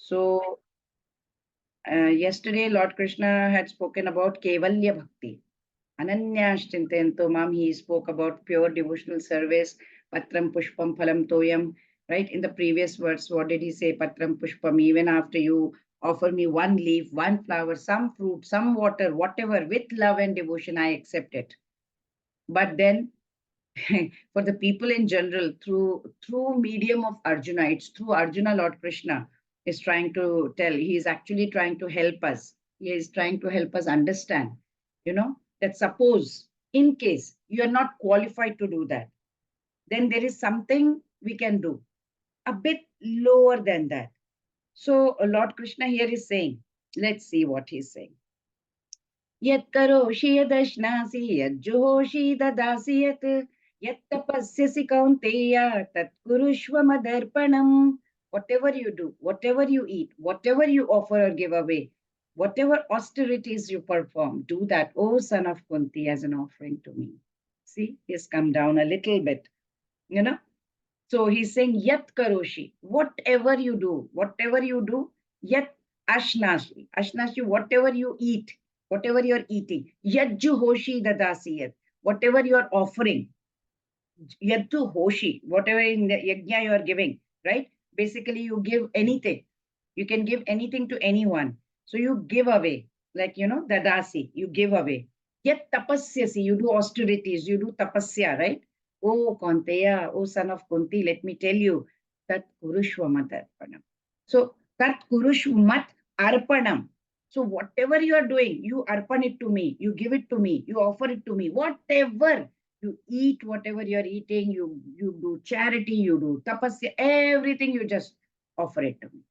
So yesterday, Lord Krishna had spoken about Kevalya Bhakti. Ananyash Chintayanto Mam, he spoke about pure devotional service, Patram Pushpam Phalam Toyam. Right? In the previous words, what did he say? Patram Pushpam, even after you offer me one leaf, one flower, some fruit, some water, whatever, with love and devotion, I accept it. But then for the people in general, through medium of Arjuna, it's through Arjuna Lord Krishna is trying to tell. He is actually trying to help us. He is trying to help us understand, that suppose in case you are not qualified to do that, then there is something we can do a bit lower than that. So Lord Krishna here is saying, let's see what he's saying. Yat karoshi yadashnasi yajjoshi dadasi yat yat tapasyasi kaunteya tat kurushva madarpanam. Whatever you do, whatever you eat, whatever you offer or give away, whatever austerities you perform, do that, O son of Kunti, as an offering to me. See, he's come down a little bit, you know. So he's saying, Yat karoshi, whatever you do, yat ashnashi, whatever you eat, whatever you're eating, yajju hoshi dadasiyat, whatever you're offering, yajju hoshi, whatever in the yajna you are giving, right? Basically, you give anything. You can give anything to anyone. So you give away, like, dadasi, you give away. Yet tapasyasi, you do austerities, you do tapasya, right? Oh, Konteya, oh, son of Kunti, let me tell you, that kurushvamat arpanam. So, that kurushvamat arpanam. So, whatever you are doing, you arpan it to me, you give it to me, you offer it to me, whatever you eat, whatever you're eating, you do charity, you do tapasya, everything you just offer it to me.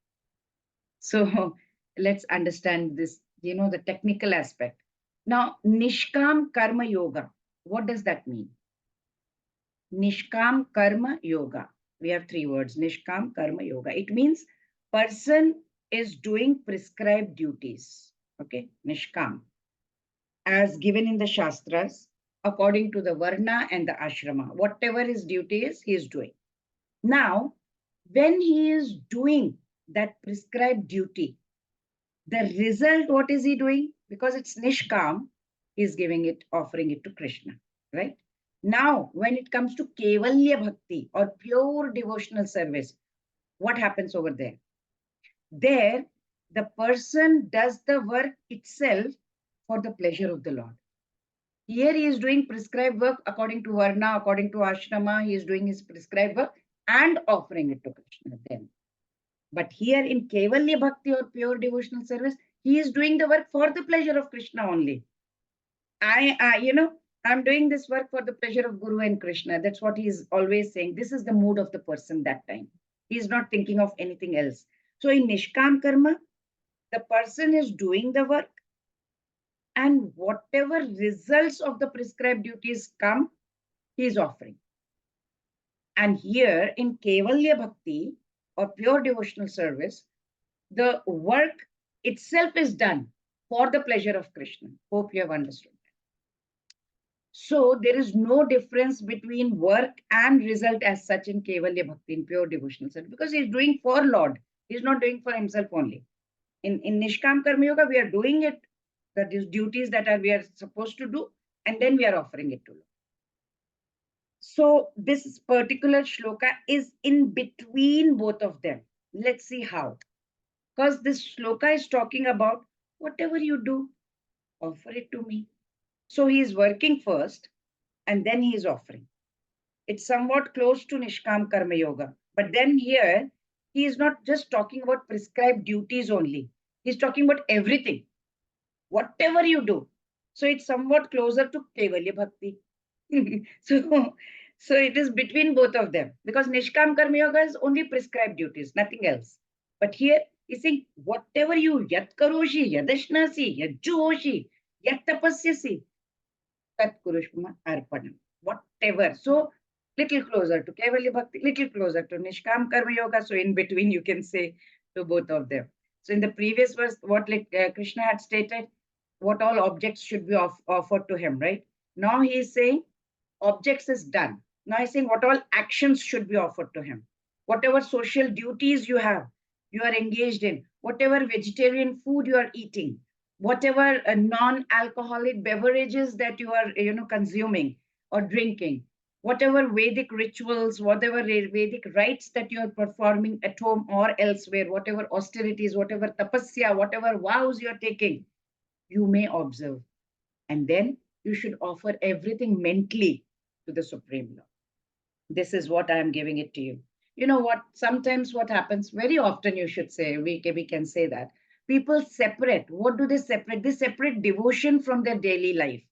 So let's understand this, the technical aspect. Now, Nishkam Karma Yoga, what does that mean? Nishkam Karma Yoga. We have three words, Nishkam Karma Yoga. It means person is doing prescribed duties. Okay, Nishkam. As given in the Shastras, according to the Varna and the Ashrama. Whatever his duty is, he is doing. Now, when he is doing that prescribed duty, the result, what is he doing? Because it's Nishkam, he's giving it, offering it to Krishna, right? Now, when it comes to Kevalya Bhakti or pure devotional service, what happens over there? There, the person does the work itself for the pleasure of the Lord. Here he is doing prescribed work according to Varna, according to Ashrama, he is doing his prescribed work and offering it to Krishna then. But here in Kevalya Bhakti or pure devotional service, he is doing the work for the pleasure of Krishna only. I'm doing this work for the pleasure of Guru and Krishna. That's what he is always saying. This is the mood of the person that time. He is not thinking of anything else. So in Nishkam Karma, the person is doing the work, and whatever results of the prescribed duties come, he is offering. And here in Kevalya Bhakti or pure devotional service, the work itself is done for the pleasure of Krishna. Hope you have understood that. So there is no difference between work and result as such in Kevalya Bhakti, in pure devotional service, because he's doing for Lord. He's not doing for himself only. In Nishkam Karma Yoga, we are doing it, that is duties that we are supposed to do, and then we are offering it to Lord. So this particular shloka is in between both of them. Let's see how. Because this shloka is talking about whatever you do, offer it to me. So he is working first and then he is offering. It's somewhat close to Nishkam Karma Yoga. But then here, he is not just talking about prescribed duties only. He's talking about everything. Whatever you do. So it's somewhat closer to Kevalya Bhakti. So it is between both of them. Because Nishkam Karma Yoga is only prescribed duties, nothing else. But here, he's saying, whatever you yat karoshi, yadashnasi, yajjuhoshi, yat tapasyasi, tat kurushma arpanam. Whatever. So little closer to Kevalya Bhakti, little closer to Nishkam Karma Yoga. So in between, you can say to both of them. So in the previous verse, what Krishna had stated, what all objects should be offered to him, right? Now he is saying objects is done. Now he's saying what all actions should be offered to him. Whatever social duties you have, you are engaged in, whatever vegetarian food you are eating, whatever non-alcoholic beverages that you are, consuming or drinking, whatever Vedic rituals, whatever Vedic rites that you are performing at home or elsewhere, whatever austerities, whatever tapasya, whatever vows you are taking, you may observe. And then you should offer everything mentally to the Supreme Lord. This is what I am giving it to you. You know what? Sometimes what happens, very often you should say, we can say that. People separate. What do they separate? They separate devotion from their daily life.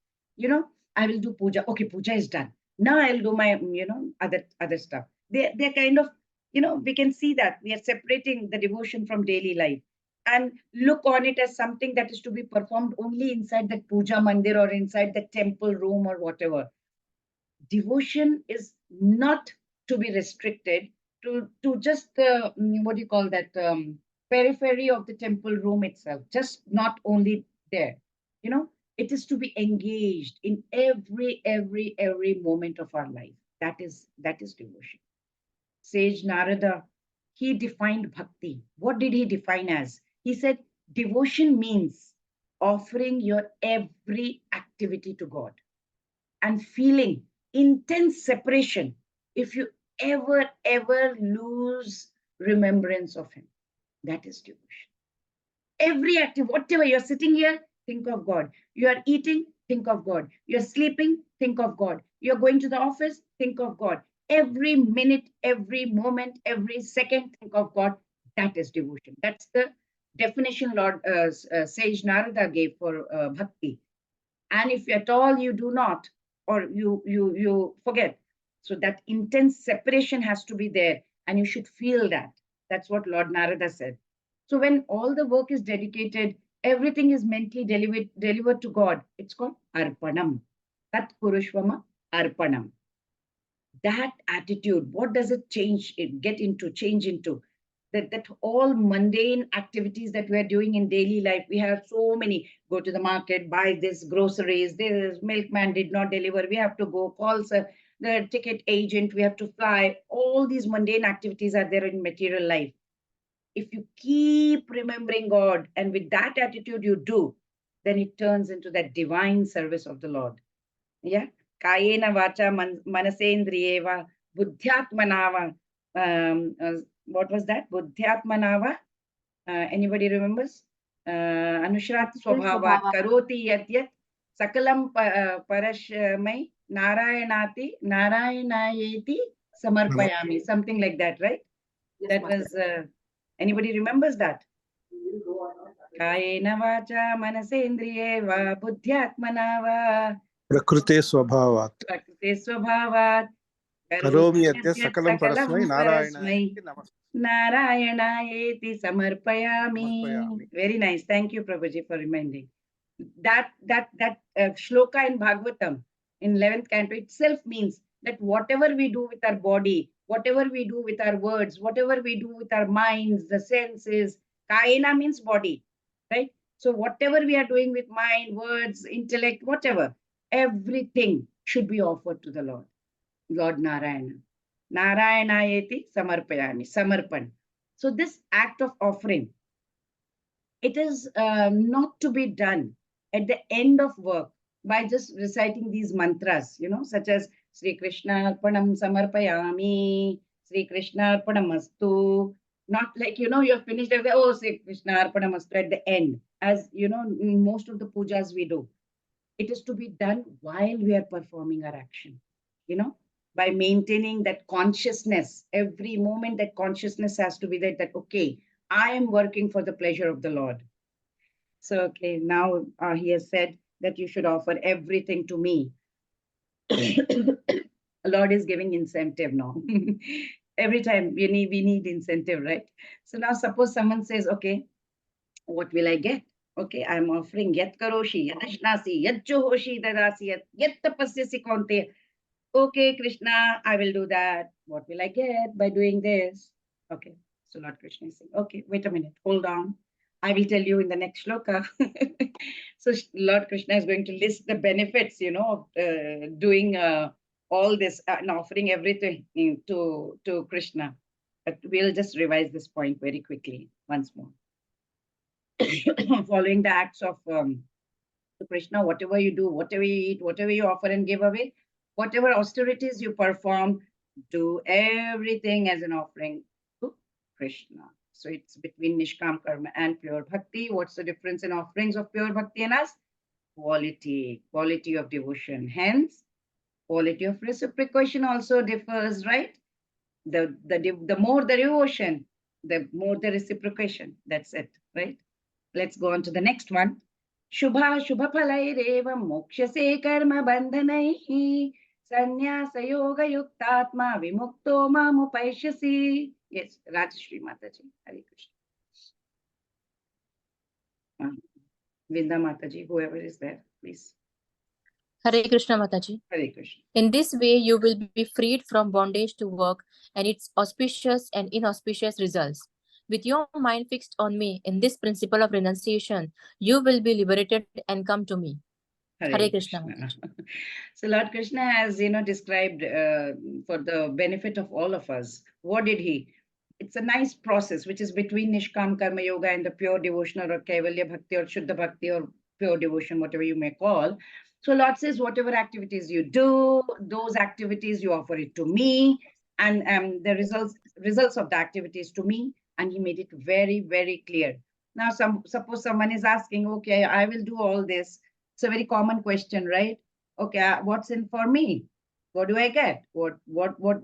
I will do puja. Okay, puja is done. Now I'll do my, other stuff. They're kind of, we can see that we are separating the devotion from daily life and look on it as something that is to be performed only inside the puja mandir or inside the temple room or whatever. Devotion is not to be restricted to just the, what do you call that, periphery of the temple room itself, just not only there. It is to be engaged in every moment of our life. That is devotion. Sage Narada, he defined bhakti. What did he define as? He said devotion means offering your every activity to God and feeling intense separation if you ever lose remembrance of him. That is devotion. Every active, whatever you're sitting here, think of God. You are eating, think of God. You're sleeping, think of God. You're going to the office, think of God. Every minute, every moment, every second, think of God. That is devotion. That's the definition Lord Sage Narada gave for bhakti. And if at all you do not, or you forget, so that intense separation has to be there, and you should feel that. That's what Lord Narada said. So when all the work is dedicated, everything is mentally delivered to God, it's called arpanam. Tat purushvama arpanam. That attitude, what does it change change into? That all mundane activities that we're doing in daily life, we have so many. Go to the market, buy this groceries, this milkman did not deliver, we have to go call the ticket agent, we have to fly. All these mundane activities are there in material life. If you keep remembering God and with that attitude you do, then it turns into that divine service of the Lord. Yeah. Kayena vacha manasendriyeva buddhyatmanava. What was that? Buddhyatmanava. Anybody remembers? Anushrat swabhavat karoti yat yat sakalam parashmai narayanayeti samarpayami. Something like that, right? That was, anybody remembers that? Kayena vacha manasendriyeva buddhyatmanava Prakrute swabhavat. Prakrute swabhavat. Karomi yadya sakalam parasmai Narayanaayeti samarpayami. Very nice. Thank you, Prabhuji, for reminding. That shloka in Bhagavatam, in 11th canto itself means that whatever we do with our body, whatever we do with our words, whatever we do with our minds, the senses, kaina means body, right? So whatever we are doing with mind, words, intellect, whatever, everything should be offered to the Lord Narayana. Narayanayeti samarpayami, samarpan. So this act of offering, it is not to be done at the end of work by just reciting these mantras, such as Sri Krishna Arpanam Samarpayami, Sri Krishna Arpanamastu. Not like, you're finished, oh, Sri Krishna Arpanamastu at the end. As, in most of the pujas we do. It is to be done while we are performing our action, by maintaining that consciousness. Every moment that consciousness has to be there, that, okay, I am working for the pleasure of the Lord. So, okay, now he has said that you should offer everything to me. Lord is giving incentive now. Every time we need incentive, right? So now suppose someone says, okay, what will I get? Okay, I'm offering yat karoshi, yadashnasi, yat johoshi dadasi, yat tapasyasi konte. Okay, Krishna, I will do that. What will I get by doing this? Okay, so Lord Krishna is saying, okay, wait a minute, hold on. I will tell you in the next shloka. So Lord Krishna is going to list the benefits, of doing all this and offering everything to Krishna. But we'll just revise this point very quickly once more. Following the acts of Krishna, whatever you do, whatever you eat, whatever you offer and give away, whatever austerities you perform, do everything as an offering to Krishna. So it's between Nishkam Karma and pure bhakti. What's the difference in offerings of pure bhakti and us? Quality of devotion. Hence, quality of reciprocation also differs, right? The more the devotion, the more the reciprocation. That's it, right? Let's go on to the next one. Shubha Shubhaphalairevam mokshase karma bandhanaihi sannyasa yoga yuktatma vimukto mamupaishyasi. Yes, Rajashri Mataji. Hare Krishna. Vinda Mataji, whoever is there, please. Hare Krishna Mataji. Hare Krishna. In this way, you will be freed from bondage to work and its auspicious and inauspicious results. With your mind fixed on me in this principle of renunciation, you will be liberated and come to me. Hare Krishna. So Lord Krishna has, described for the benefit of all of us. What did he? It's a nice process which is between Nishkam Karma Yoga and the pure devotional or Kaivalya Bhakti or Shuddha Bhakti or pure devotion, whatever you may call. So Lord says, whatever activities you do, those activities you offer it to me, and the results of the activities to me. And he made it very, very clear. Now, suppose someone is asking, okay, I will do all this. It's a very common question, right? Okay, what's in for me? What do I get? What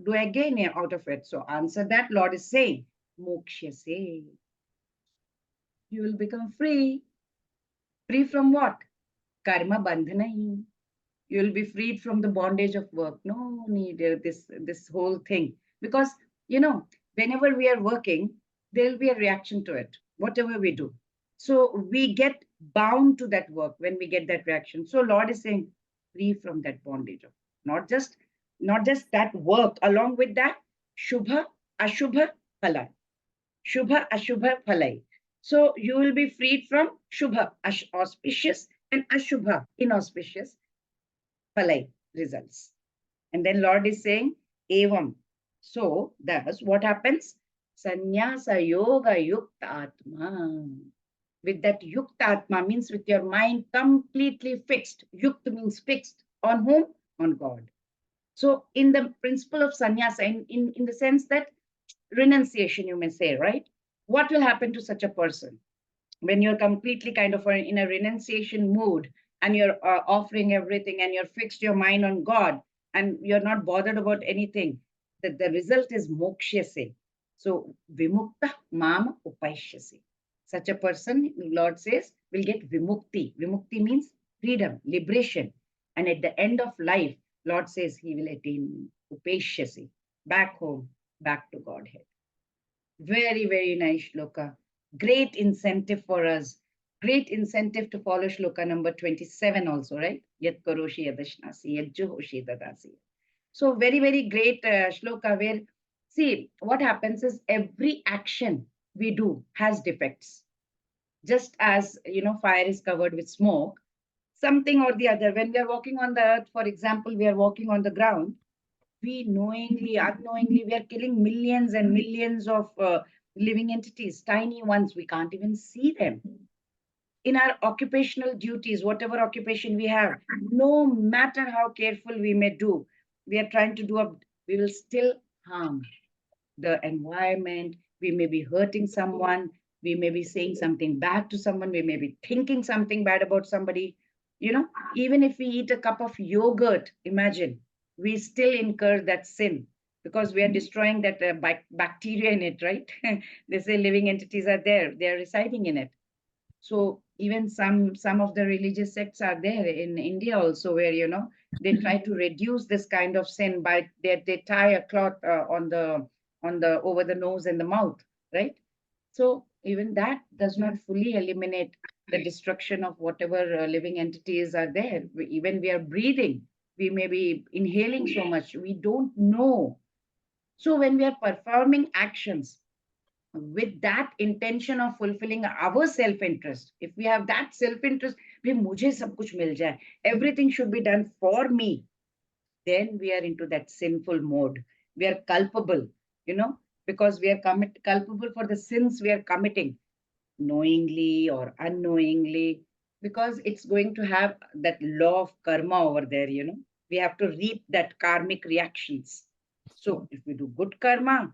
do I gain out of it? So answer that. Lord is saying, mokshase. You will become free. Free from what? Karma bandhanai. You will be freed from the bondage of work. No need this whole thing. Because, whenever we are working, there will be a reaction to it, whatever we do. So we get bound to that work when we get that reaction. So Lord is saying, free from that bondage of not just that work. Along with that, Shubha, Ashubha, Phalai. Shubha, Ashubha, Phalai. So you will be freed from Shubha, auspicious, and Ashubha, inauspicious, Phalai, results. And then Lord is saying, Evam. So thus, what happens? Sannyasa yoga yukta atma. With that yukta atma means with your mind completely fixed. Yukta means fixed. On whom? On God. So in the principle of sannyasa, in the sense that renunciation, you may say, right? What will happen to such a person? When you're completely kind of in a renunciation mood and you're offering everything and you're fixed your mind on God and you're not bothered about anything, that the result is mokshase. So vimukta mama upaishyasi. Such a person, Lord says, will get vimukti. Vimukti means freedom, liberation. And at the end of life, Lord says he will attain upaishyasi, back home, back to Godhead. Very, very nice shloka. Great incentive for us. Great incentive to follow shloka number 27 also, right? Yat karoshi yadashnasi, yat juhoshi dadasi. So very, very great shloka where, see, what happens is every action we do has defects. Just as, fire is covered with smoke, something or the other, when we are walking on the earth, for example, we are walking on the ground, we knowingly, unknowingly, we are killing millions and millions of living entities, tiny ones. We can't even see them. In our occupational duties, whatever occupation we have, no matter how careful we may do, we are trying to do, we will still harm the environment. We may be hurting someone. We may be saying something bad to someone. We may be thinking something bad about somebody. Even if we eat a cup of yogurt, imagine, we still incur that sin because we are destroying that bacteria in it, right? They say living entities are there. They are residing in it. So even some of the religious sects are there in India also, where, they try to reduce this kind of sin by they tie a cloth on the over the nose and the mouth, right? So even that does not fully eliminate the destruction of whatever living entities are there. Even we are breathing, we may be inhaling so much, we don't know. So when we are performing actions with that intention of fulfilling our self-interest, if we have that self-interest, mujhe sab kuch mil jaye, everything should be done for me, then we are into that sinful mode. We are culpable, because we are culpable for the sins we are committing, knowingly or unknowingly, because it's going to have that law of karma over there, We have to reap that karmic reactions. So if we do good karma,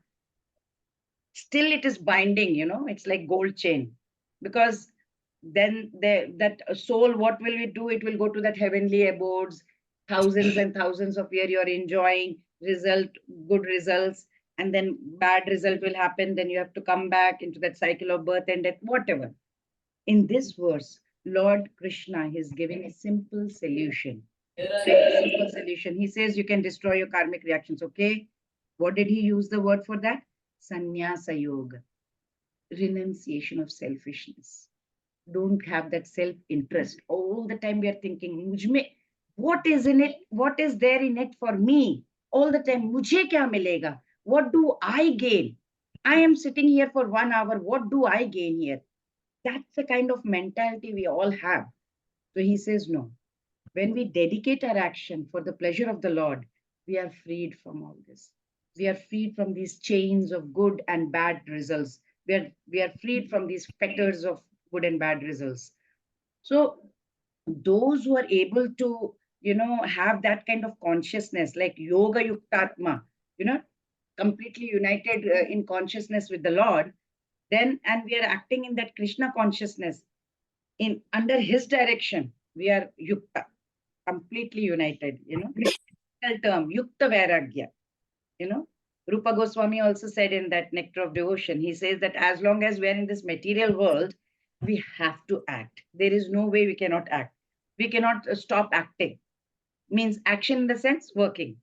still it is binding, it's like gold chain. Because then that soul, what will it do? It will go to that heavenly abodes, thousands and thousands of years you're enjoying good results, and then bad result will happen. Then you have to come back into that cycle of birth and death, whatever. In this verse, Lord Krishna is giving a simple solution. Simple solution. He says you can destroy your karmic reactions. Okay. What did he use the word for that? Sannyasa yoga, renunciation of selfishness. Don't have that self-interest. All the time we are thinking, what is in it? What is there in it for me? All the time, mujhe kya milega? What do I gain? I am sitting here for 1 hour. What do I gain here? That's the kind of mentality we all have. So he says, no. When we dedicate our action for the pleasure of the Lord, we are freed from all this. We are freed from these chains of good and bad results. We are freed from these fetters of good and bad results. So those who are able to, have that kind of consciousness, like yoga yuktatma, completely united in consciousness with the Lord, then, and we are acting in that Krishna consciousness, in under his direction, we are yukta, completely united, term, yukta vairagya, Rupa Goswami also said in that Nectar of Devotion, he says that as long as we are in this material world, we have to act. There is no way we cannot act. We cannot stop acting. Means action in the sense working.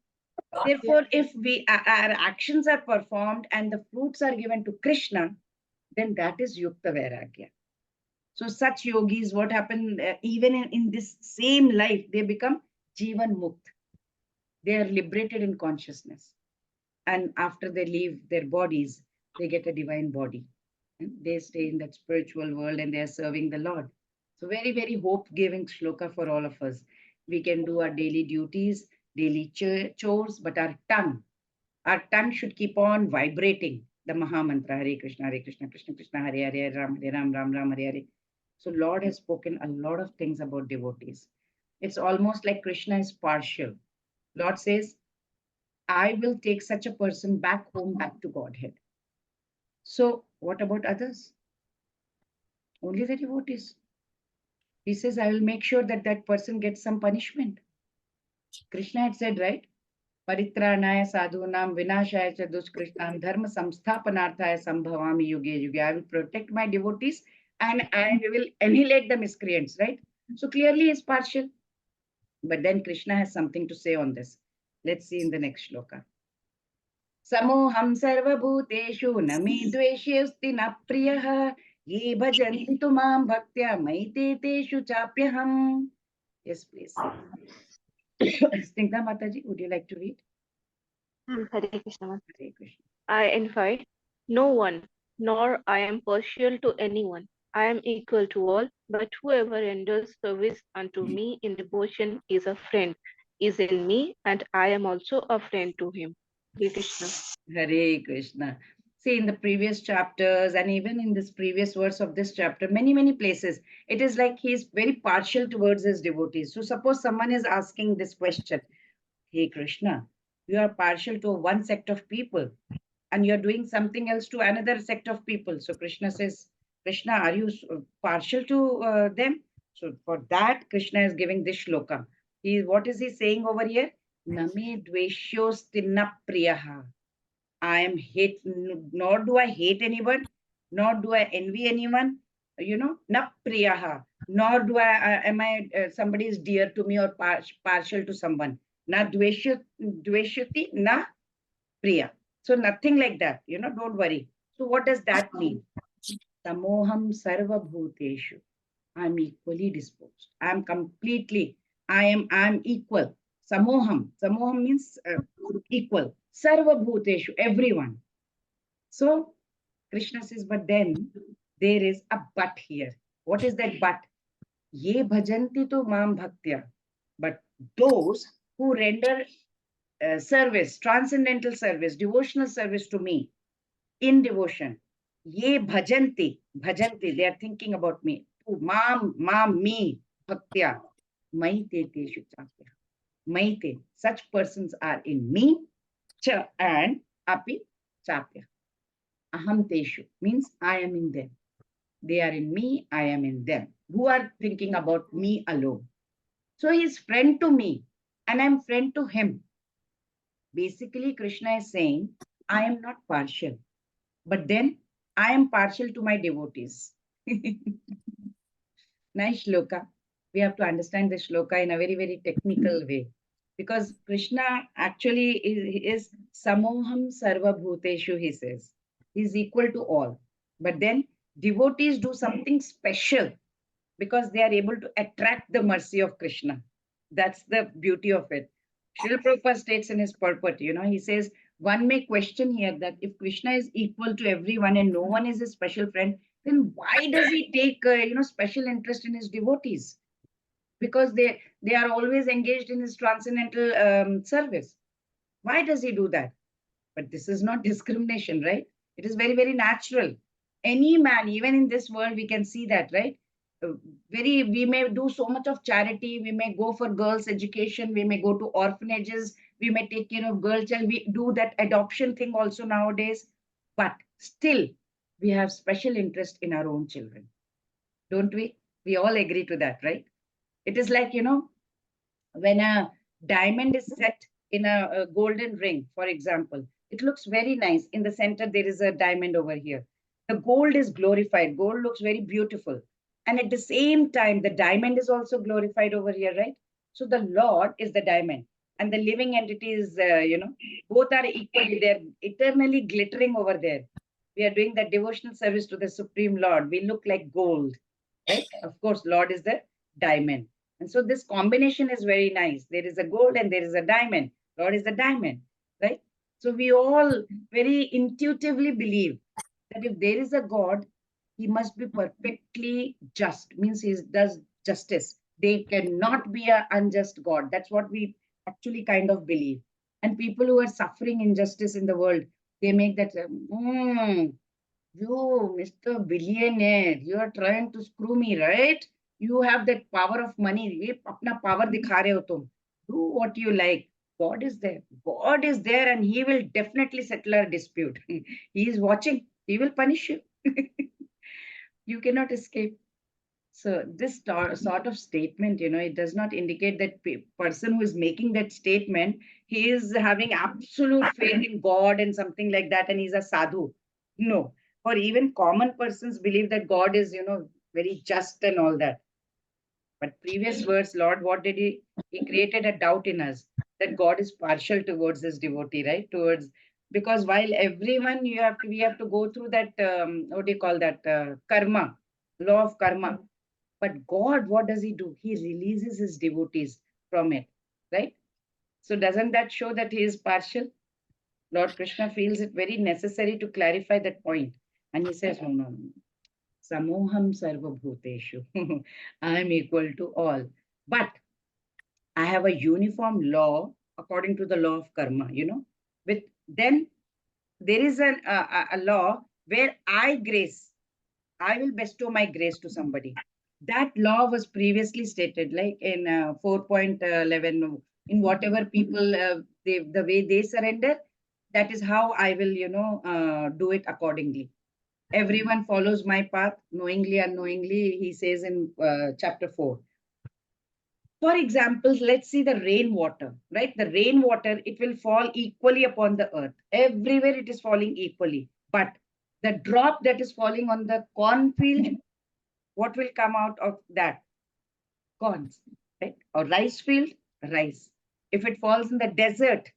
Therefore, if our actions are performed and the fruits are given to Krishna, then that is Yukta Vairagya. So such yogis, what happened, even in this same life, they become Jivan Mukt. They are liberated in consciousness. And after they leave their bodies, they get a divine body. And they stay in that spiritual world and they are serving the Lord. So very, very hope-giving shloka for all of us. We can do our daily duties, daily chores, but our tongue should keep on vibrating the Maha Mantra, Hare Krishna, Krishna Krishna, Hare Hare, Ram Ram, Hare Hare. So Lord has spoken a lot of things about devotees. It's almost like Krishna is partial. Lord says, I will take such a person back home, back to Godhead. So what about others? Only the devotees. He says, I will make sure that that person gets some punishment. Krishna had said, right? Paritranaya sadhunam vinashaya cha duskritam dharma samsthapanarthaya sambhavami yuge yuge. I will protect my devotees and I will annihilate the miscreants, right? So clearly he is partial. But then Krishna has something to say on this. Let's see in the next shloka. Samoham sarvabhuteshu nami dveshyosti na priyaha ye bhajanti tu mam bhaktya maite teshu chapyaham. Yes, please. Snigdha Mataji, would you like to read? Hare Krishna. Hare Krishna. I invite no one, nor I am partial to anyone. I am equal to all, but whoever renders service unto me in devotion is a friend, is in me, and I am also a friend to him. Hare Krishna. Hare Krishna. See, in the previous chapters and even in this previous verse of this chapter, many, many places, it is like he is very partial towards his devotees. So suppose someone is asking this question, Hey Krishna, you are partial to one sect of people and you're doing something else to another sect of people. So Krishna says, Krishna, are you partial to them? So for that, Krishna is giving this shloka. What is he saying over here? Name dveshyostinna priyaha. I am hate, nor do I hate anyone, nor do I envy anyone, na priyaha, nor do am I, somebody is dear to me or partial to someone. Na dveshyati, na priya. So nothing like that, don't worry. So what does that mean? Samoham sarva bhuteshu. I'm equally disposed. I'm completely, I'm equal. Samoham. Samoham means equal. Sarva bhuteshu, everyone. So Krishna says, but then there is a but here. What is that but? Ye bhajanti to mam bhaktya. But those who render service, transcendental service, devotional service to me, in devotion. Ye bhajanti, bhajanti, they are thinking about me. Mam, me, bhaktya. Maite teshu chapya. Maite, such persons are in me, cha and api chapya. Aham teshu means I am in them. They are in me, I am in them. Who are thinking about me alone. So he is friend to me and I'm friend to him. Basically, Krishna is saying, I am not partial, but then I am partial to my devotees. Nice shloka. We have to understand the shloka in a very, very technical way. Because Krishna actually is Samoham Sarva Bhuteshu, he says. He's equal to all. But then devotees do something special because they are able to attract the mercy of Krishna. That's the beauty of it. Srila Prabhupada states in his purport, he says, one may question here that if Krishna is equal to everyone and no one is his special friend, then why does he take, special interest in his devotees? Because they are always engaged in his transcendental service. Why does he do that? But this is not discrimination, right? It is very, very natural. Any man, even in this world, we can see that, right? We may do so much of charity. We may go for girls' education. We may go to orphanages. We may take care of girl child. We do that adoption thing also nowadays. But still, we have special interest in our own children. Don't we? We all agree to that, right? It is like, when a diamond is set in a golden ring, for example, it looks very nice. In the center, there is a diamond over here. The gold is glorified. Gold looks very beautiful. And at the same time, the diamond is also glorified over here, right? So the Lord is the diamond. And the living entity is, both are equally, they're eternally glittering over there. We are doing that devotional service to the Supreme Lord. We look like gold, right? Of course, Lord is the diamond. And so this combination is very nice. There is a gold and there is a diamond. Lord is the diamond, right? So we all very intuitively believe that if there is a God, he must be perfectly just, means he does justice. There cannot be an unjust God. That's what we actually kind of believe. And people who are suffering injustice in the world, they make that, you, Mr. Billionaire, you are trying to screw me, right? You have that power of money. ये अपना power दिखा रहे हो तुम. Do what you like. God is there. God is there and he will definitely settle our dispute. He is watching. He will punish you. You cannot escape. So this sort of statement, it does not indicate that person who is making that statement, he is having absolute faith in God and something like that, and he's a sadhu. No. Or even common persons believe that God is, very just and all that. But previous verse, Lord, what did he? He created a doubt in us that God is partial towards this devotee, right? Because while everyone, we have to go through that, what do you call that? Karma, law of karma. But God, what does he do? He releases his devotees from it, right? So doesn't that show that he is partial? Lord Krishna feels it very necessary to clarify that point. And he says, no. Samoham sarva bhuteshu. I am equal to all. But I have a uniform law according to the law of karma, With then there is a law where I will bestow my grace to somebody. That law was previously stated, like in 4.11, in whatever people, the way they surrender, that is how I will, do it accordingly. Everyone follows my path, knowingly, unknowingly, he says in chapter 4. For example, let's see the rainwater, right? The rainwater, it will fall equally upon the earth. Everywhere it is falling equally. But the drop that is falling on the cornfield, what will come out of that? Corns, right? Or rice field, rice. If it falls in the desert,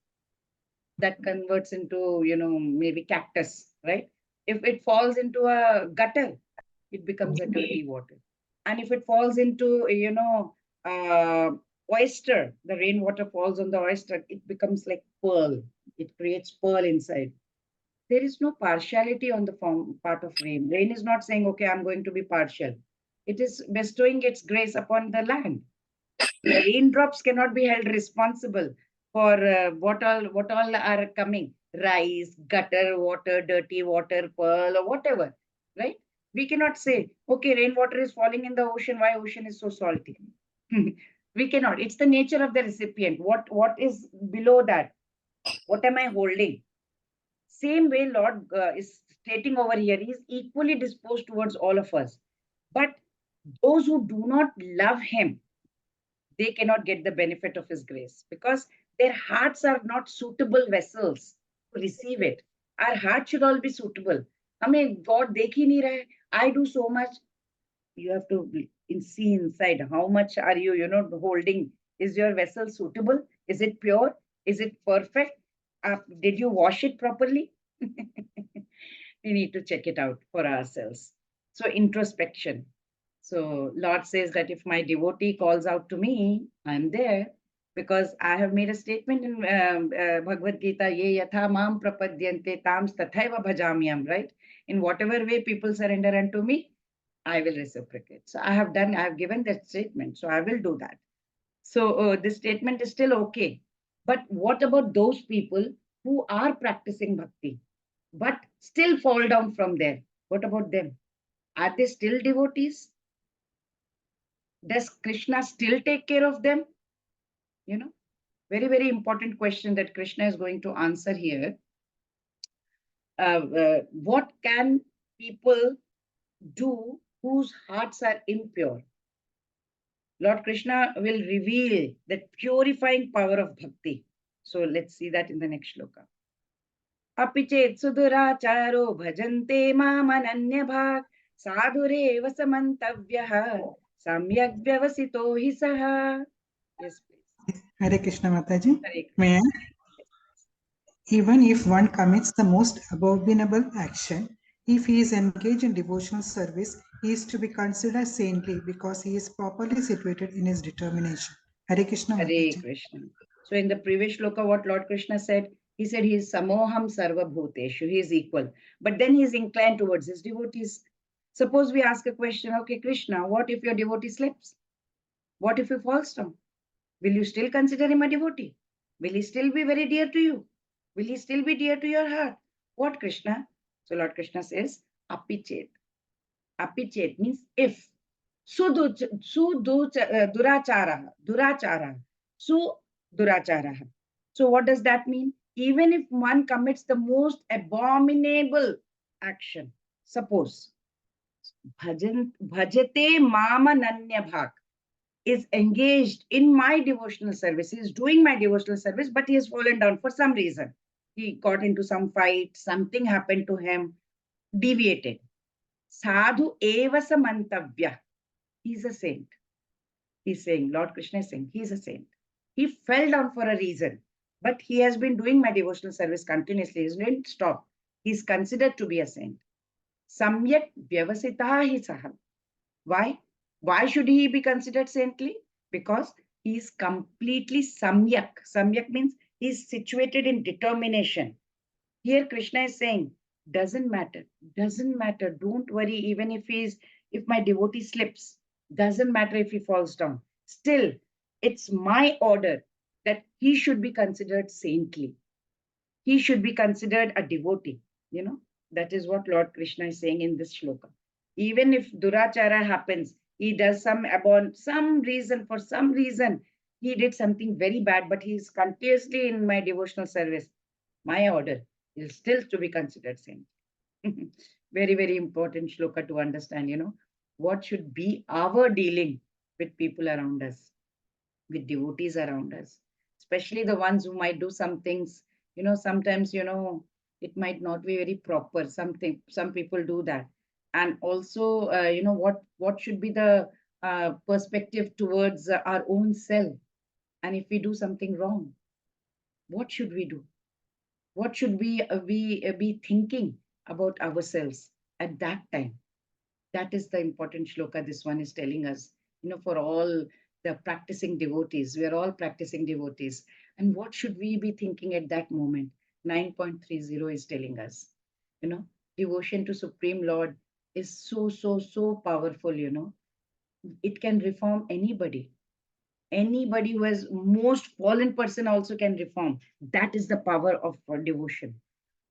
that converts into, maybe cactus, right? If it falls into a gutter, it becomes a dirty water. And if it falls into, oyster, the rainwater falls on the oyster, it becomes like pearl. It creates pearl inside. There is no partiality on the part of rain. Rain is not saying, okay, I'm going to be partial. It is bestowing its grace upon the land. The raindrops cannot be held responsible for what all are coming. rice, gutter water, dirty water, pearl, or whatever, right? We cannot say, okay, rainwater is falling in the ocean. Why ocean is so salty? We cannot. It's the nature of the recipient. What is below that? What am I holding? Same way, Lord is stating over here, he is equally disposed towards all of us. But those who do not love him, they cannot get the benefit of his grace because their hearts are not suitable vessels to receive it. Our heart should all be suitable. I mean, God dekh hi nahi raha hai. I do so much. You have to see inside how much are you, holding. Is your vessel suitable? Is it pure? Is it perfect? Did you wash it properly? We need to check it out for ourselves. So introspection. So Lord says that if my devotee calls out to me, I'm there because I have made a statement in Bhagavad Gita, ye yatha mam prapadyante tams tathaiva bhajamyam, right? In whatever way people surrender unto me, I will reciprocate. So I have given that statement. So I will do that. So this statement is still okay. But what about those people who are practicing bhakti, but still fall down from there? What about them? Are they still devotees? Does Krishna still take care of them? Very, very important question that Krishna is going to answer here. What can people do whose hearts are impure? Lord Krishna will reveal the purifying power of bhakti. So let's see that in the next shloka. Api chet suduracharo bhajante mamananya bhag sadhurev samantavyah samyak vyavasito hi saha. Yes, please. Hare Krishna Mataji. Hare May I? Krishna. Even if one commits the most abominable action, if he is engaged in devotional service, he is to be considered saintly because he is properly situated in his determination. Hare Krishna Hare Mataji. Krishna. So in the previous shloka, what Lord Krishna said, he said he is samoham sarva bhuteshu, he is equal. But then he is inclined towards his devotees. Suppose we ask a question, okay, Krishna, what if your devotee slips? What if he falls down? Will you still consider him a devotee? Will he still be very dear to you? Will he still be dear to your heart? What, Krishna? So Lord Krishna says, apichet. Apichet means if. Durachara. Durachara. So what does that mean? Even if one commits the most abominable action, suppose, bhajate mama nanya bhak, is engaged in my devotional service, he is doing my devotional service, but he has fallen down for some reason. He got into some fight, something happened to him, deviated. Sadhu eva samantavya. He's a saint. He's saying, Lord Krishna is saying, he's a saint. He fell down for a reason, but he has been doing my devotional service continuously. He didn't stop. He's considered to be a saint. Samyak vyavasitaha hi saha. Why? Why should he be considered saintly? Because he is completely samyak. Samyak means he is situated in determination. Here Krishna is saying, doesn't matter. Don't worry, even if my devotee slips, doesn't matter if he falls down. Still, it's my order that he should be considered saintly. He should be considered a devotee. That is what Lord Krishna is saying in this shloka. Even if durachara happens, he does for some reason, he did something very bad, but he is continuously in my devotional service. My order is still to be considered saint. Very, very important shloka to understand, what should be our dealing with people around us, with devotees around us, especially the ones who might do some things, sometimes, it might not be very proper. Some people do that. And also, what should be the perspective towards our own self? And if we do something wrong, what should we do? What should we be thinking about ourselves at that time? That is the important shloka this one is telling us, for all the practicing devotees. We are all practicing devotees. And what should we be thinking at that moment? 9.30 is telling us, devotion to Supreme Lord is so, so, so powerful, It can reform anybody. Anybody who has most fallen person also can reform. That is the power of devotion.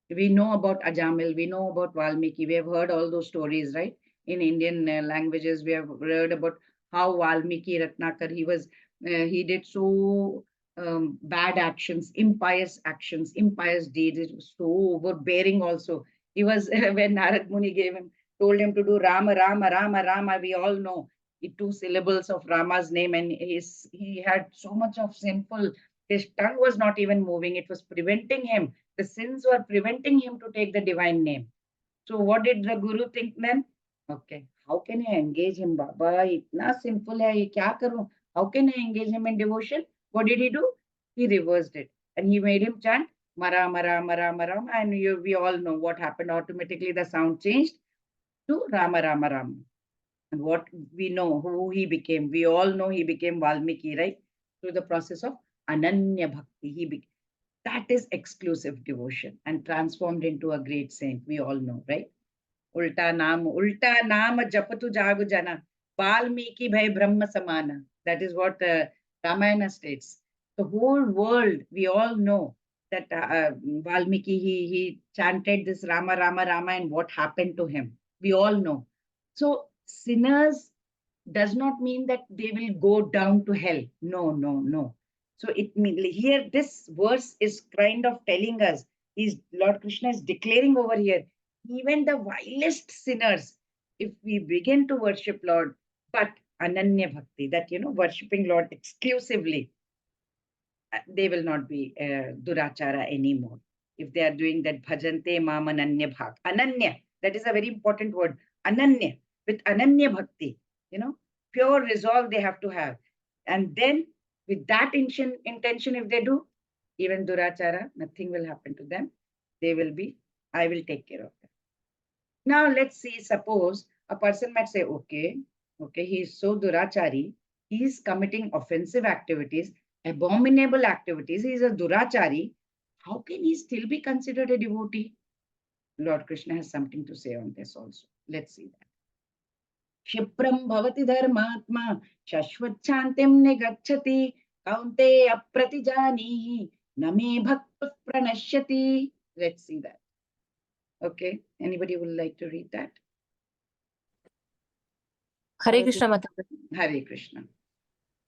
We know about Ajamil, we know about Valmiki, we have heard all those stories, right? In Indian languages, we have heard about how Valmiki Ratnakar, he did so bad actions, impious deeds. It was so overbearing also. He was, when Narad Muni told him to do Rama, Rama, Rama, Rama, we all know the two syllables of Rama's name, and he had so much of sinful, his tongue was not even moving, it was preventing him, the sins were preventing him to take the divine name. So what did the Guru think then? Okay, how can I engage him, Baba? Itna sinful hai, ye kya karu? How can I engage him in devotion? What did he do? He reversed it and he made him chant Mara, Mara, Mara, Mara, and we all know what happened. Automatically the sound changed to Rama, Rama, Rama. And what we know, who he became, we all know he became Valmiki, right? Through the process of Ananya Bhakti. That is exclusive devotion and transformed into a great saint. We all know, right? Ulta naam japatu jagu jana. Valmiki bhai Brahma samana. That is what Ramayana states. The whole world, we all know that Valmiki, he chanted this Rama, Rama, Rama, and what happened to him. We all know. So sinners does not mean that they will go down to hell. No, no, no. So it means here this verse is kind of telling us, Lord Krishna is declaring over here, even the vilest sinners, if we begin to worship Lord, but Ananya Bhakti, that worshipping Lord exclusively, they will not be durachara anymore. If they are doing that bhajante mam ananya bhak. Ananya, that is a very important word. Ananya, with Ananya Bhakti, pure resolve they have to have. And then with that intention, if they do, even durachara, nothing will happen to them. They will be, I will take care of them. Now let's see, suppose a person might say, okay, he is so durachari, he is committing offensive activities, abominable activities, he is a durachari. How can he still be considered a devotee? Lord Krishna has something to say on this also. Let's see that. Shipram bhavati dharmatma shashvachantim negacchati kaunte apratijanihi name bhakta pranashyati. Let's see that. Okay, anybody would like to read that? Hare Krishna Mata. Hare Krishna.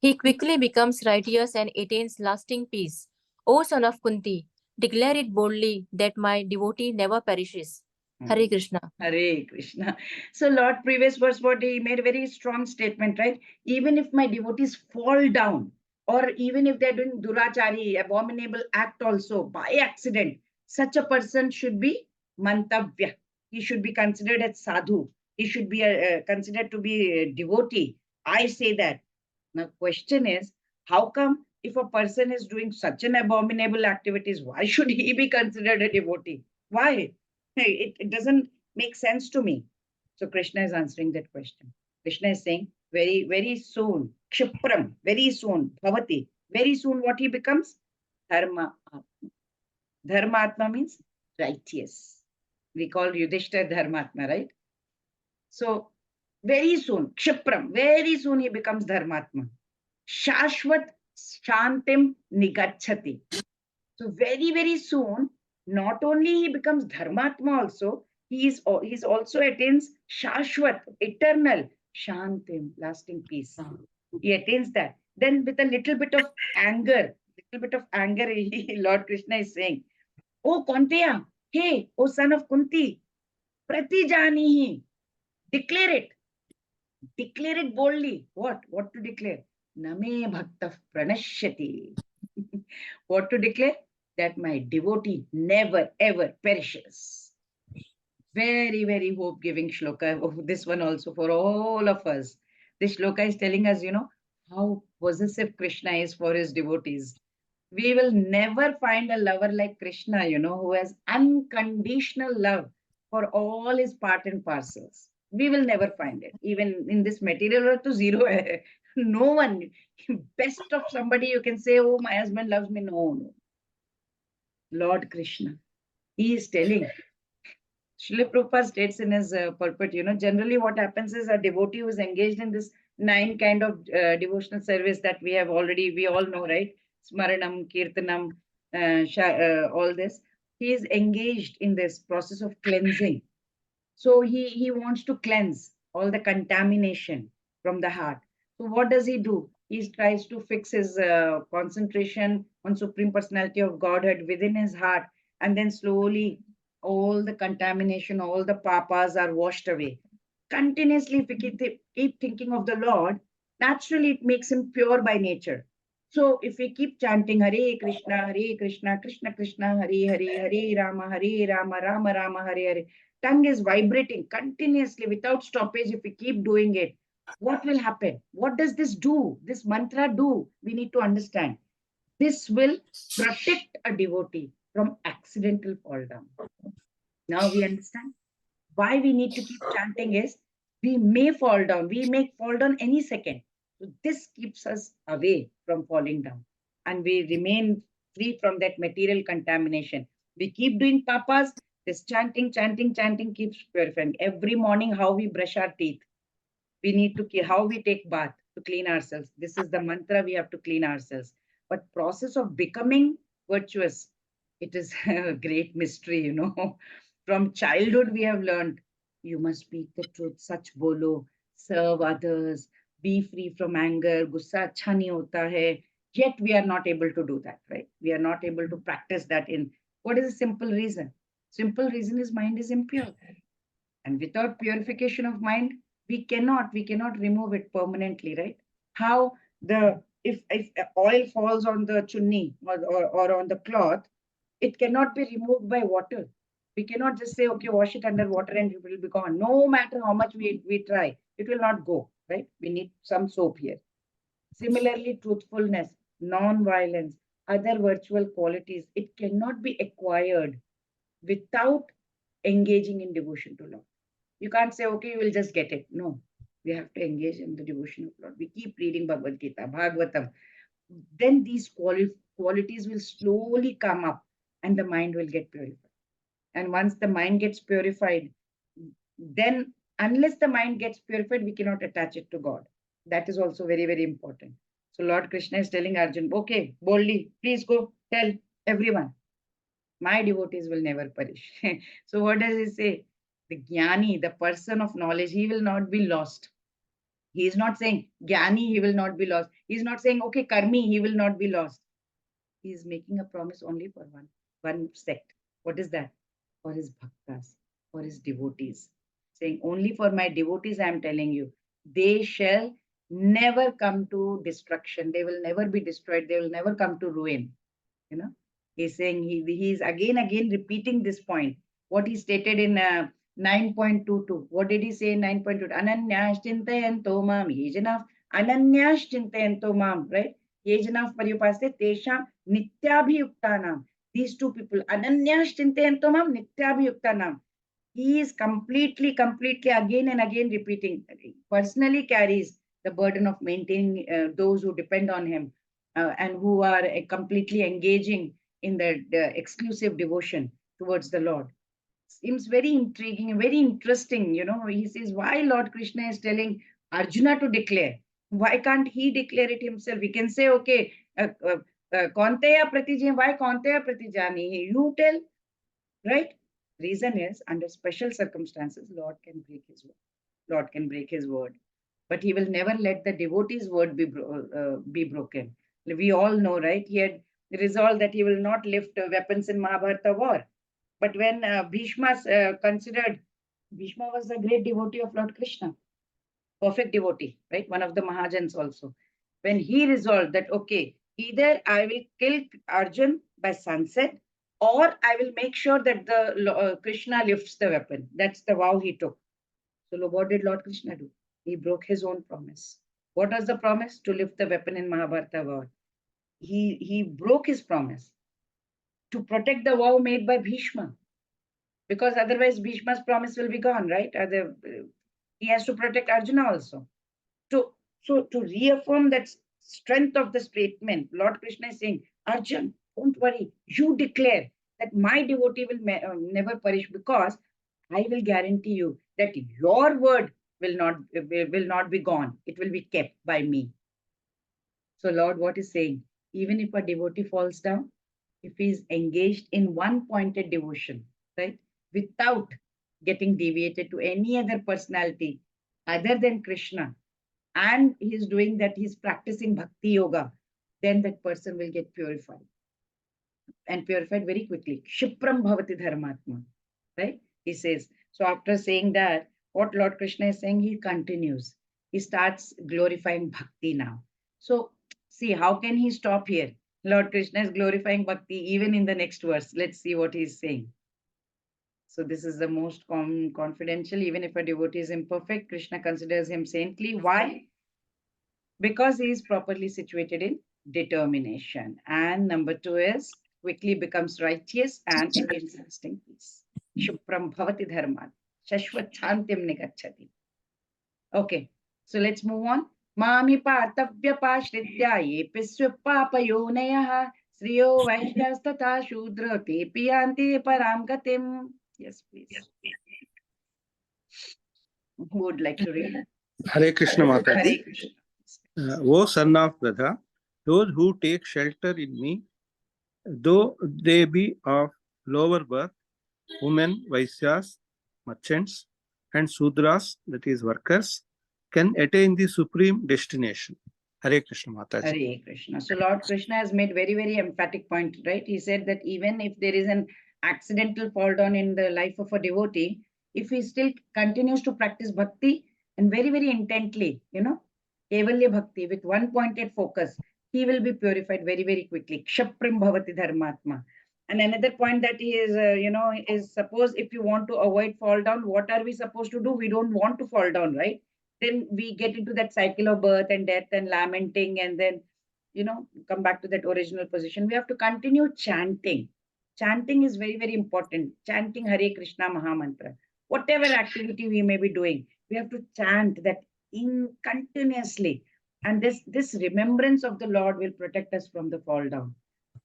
He quickly becomes righteous and attains lasting peace. O son of Kunti, declare it boldly that my devotee never perishes. Hare Krishna. Hare Krishna. So Lord, previous verse, what he made a very strong statement, right? Even if my devotees fall down, or even if they're doing durachari, abominable act also by accident, such a person should be mantavya. He should be considered as sadhu. He should be considered to be a devotee. I say that. Now, question is, how come if a person is doing such an abominable activities, why should he be considered a devotee? Why? It doesn't make sense to me. So Krishna is answering that question. Krishna is saying, very, very soon, kshipram, very soon, bhavati, very soon what he becomes? Dharma Atma. Dharma Atma means righteous. We call Yudhishthira Dharma Atma, right? So very soon, kshipram, very soon he becomes Dharmatma. Shashvat Shantim Nigachati. So very, very soon, not only he becomes Dharmatma also, he's also attains Shashvat, eternal, Shantim, lasting peace. He attains that. Then with a little bit of anger, Lord Krishna is saying, Oh Konteya, hey, O son of Kunti, Pratijanihi, declare it. Declare it boldly. What? What to declare? Name bhakta pranashyati. What to declare? That my devotee never ever perishes. Very, very hope-giving shloka. Oh, this one also for all of us. This shloka is telling us, how possessive Krishna is for his devotees. We will never find a lover like Krishna, who has unconditional love for all his part and parcels. We will never find it. Even in this material world to zero. No one, best of somebody you can say, oh, my husband loves me. No. Lord Krishna. He is telling. Srila Prabhupada states in his pulpit, generally what happens is a devotee who is engaged in this 9 kind of devotional service that we all know, right? Smaranam, Kirtanam, all this. He is engaged in this process of cleansing. So he wants to cleanse all the contamination from the heart. So what does he do? He tries to fix his concentration on Supreme Personality of Godhead within his heart, and then slowly all the contamination, all the papas are washed away. Continuously, if we keep thinking of the Lord, naturally it makes him pure by nature. So if we keep chanting Hare Krishna, Krishna Krishna, Hare Hare, Hare Rama, Rama Rama, Hare Hare, tongue is vibrating continuously without stoppage. If we keep doing it, what will happen? What does this do? This mantra do? We need to understand. This will protect a devotee from accidental fall down. Now we understand why we need to keep chanting is we may fall down. We may fall down any second. So this keeps us away from falling down, and we remain free from that material contamination. We keep doing papas. This chanting keeps purifying. Every morning, how we brush our teeth, we need to how we take bath to clean ourselves. This is the mantra, we have to clean ourselves. But process of becoming virtuous, it is a great mystery, From childhood, we have learned you must speak the truth, such bolo, serve others, be free from anger, gussa acha nahi hota hai. Yet we are not able to do that, right? We are not able to practice that in what is the simple reason? Simple reason is mind is impure. And without purification of mind, we cannot remove it permanently, right? How the if oil falls on the chunni or on the cloth, it cannot be removed by water. We cannot just say, okay, wash it under water and it will be gone. No matter how much we try, it will not go, right? We need some soap here. Similarly, truthfulness, non-violence, other virtual qualities, it cannot be acquired without engaging in devotion to Lord. You can't say, okay, you will just get it. No, we have to engage in the devotion of Lord. We keep reading Bhagavad Gita, Bhagavatam. Then these qualities will slowly come up and the mind will get purified. And once the mind gets purified, then unless the mind gets purified, we cannot attach it to God. That is also very, very important. So Lord Krishna is telling Arjun, okay, boldly, please go tell everyone, my devotees will never perish. So what does he say? The Jnani, the person of knowledge, he will not be lost. He is not saying Jnani, he will not be lost. He is not saying, okay, Karmi, he will not be lost. He is making a promise only for one sect. What is that? For his bhaktas, for his devotees. Saying, only for my devotees, I am telling you, they shall never come to destruction. They will never be destroyed. They will never come to ruin. He's saying he's again repeating this point. What he stated in 9.22. What did he say in 9.22? Ananyash chintayanto mam yejanav. Ananyash chintayanto mam, right? Yejanav paryupaste tesham nityabhiyuktanam. These two people, Ananyash chintayanto mam nityabhiyuktanam. He is completely again and again repeating. Personally carries the burden of maintaining those who depend on him and who are completely engaging in the exclusive devotion towards the Lord. Seems very intriguing and very interesting. He says, why Lord Krishna is telling Arjuna to declare? Why can't he declare it himself? We can say, okay, Kaunteya Pratijani, why Kaunteya Pratijani? You tell, right? Reason is, under special circumstances, Lord can break his word. Lord can break his word. But he will never let the devotee's word be broken. We all know, right? He had resolved that he will not lift weapons in Mahabharata war. But when Bhishma considered, Bhishma was a great devotee of Lord Krishna, perfect devotee, right? One of the Mahajans also. When he resolved that, okay, either I will kill Arjun by sunset, or I will make sure that the Krishna lifts the weapon. That's the vow he took. So what did Lord Krishna do? He broke his own promise. What was the promise? To lift the weapon in Mahabharata war. He broke his promise to protect the vow made by Bhishma. Because otherwise Bhishma's promise will be gone, right? He has to protect Arjuna also. So to reaffirm that strength of the statement, Lord Krishna is saying, Arjun, don't worry. You declare that my devotee will never perish, because I will guarantee you that your word will not be gone. It will be kept by me. So Lord, what is saying? Even if a devotee falls down, if he is engaged in one pointed devotion, right, without getting deviated to any other personality other than Krishna, and he is doing that, he's practicing bhakti yoga, then that person will get purified, and purified very quickly. Shipram bhavati dharmatma, right? He says. So after saying that, what Lord Krishna is saying, he continues. He starts glorifying bhakti now. So see, how can he stop here? Lord Krishna is glorifying bhakti even in the next verse. Let's see what he's saying. So this is the most confidential. Even if a devotee is imperfect, Krishna considers him saintly. Why? Because he is properly situated in determination. And number 2 is quickly becomes righteous and attains lasting peace. Shupram bhavati dharma. Shashvat chantim nigachati. Okay, so let's move on. Mami partavya pashritya yepisya papayonayaha sriyo vaishyastata shudra tepi yanti param gatim. Yes, please. Who would like to read? Hare Krishna Mataji. Hare Krishna. O son of Radha, those who take shelter in me, though they be of lower birth, women, Vaisyas, merchants, and Sudras, that is workers, can attain the supreme destination. Hare Krishna Mataji. Hare Krishna. So Lord Krishna has made very, very emphatic point, right? He said that even if there is an accidental fall down in the life of a devotee, if he still continues to practice bhakti and very, very intently, Kevalya bhakti with one pointed focus, he will be purified very, very quickly. Kshaprim bhavati dharmatma. And another point that he is, is suppose if you want to avoid fall down, what are we supposed to do? We don't want to fall down, right? Then we get into that cycle of birth and death and lamenting, and then, come back to that original position. We have to continue chanting. Chanting is very, very important. Chanting Hare Krishna Mahamantra. Whatever activity we may be doing, we have to chant that continuously. And this remembrance of the Lord will protect us from the fall down.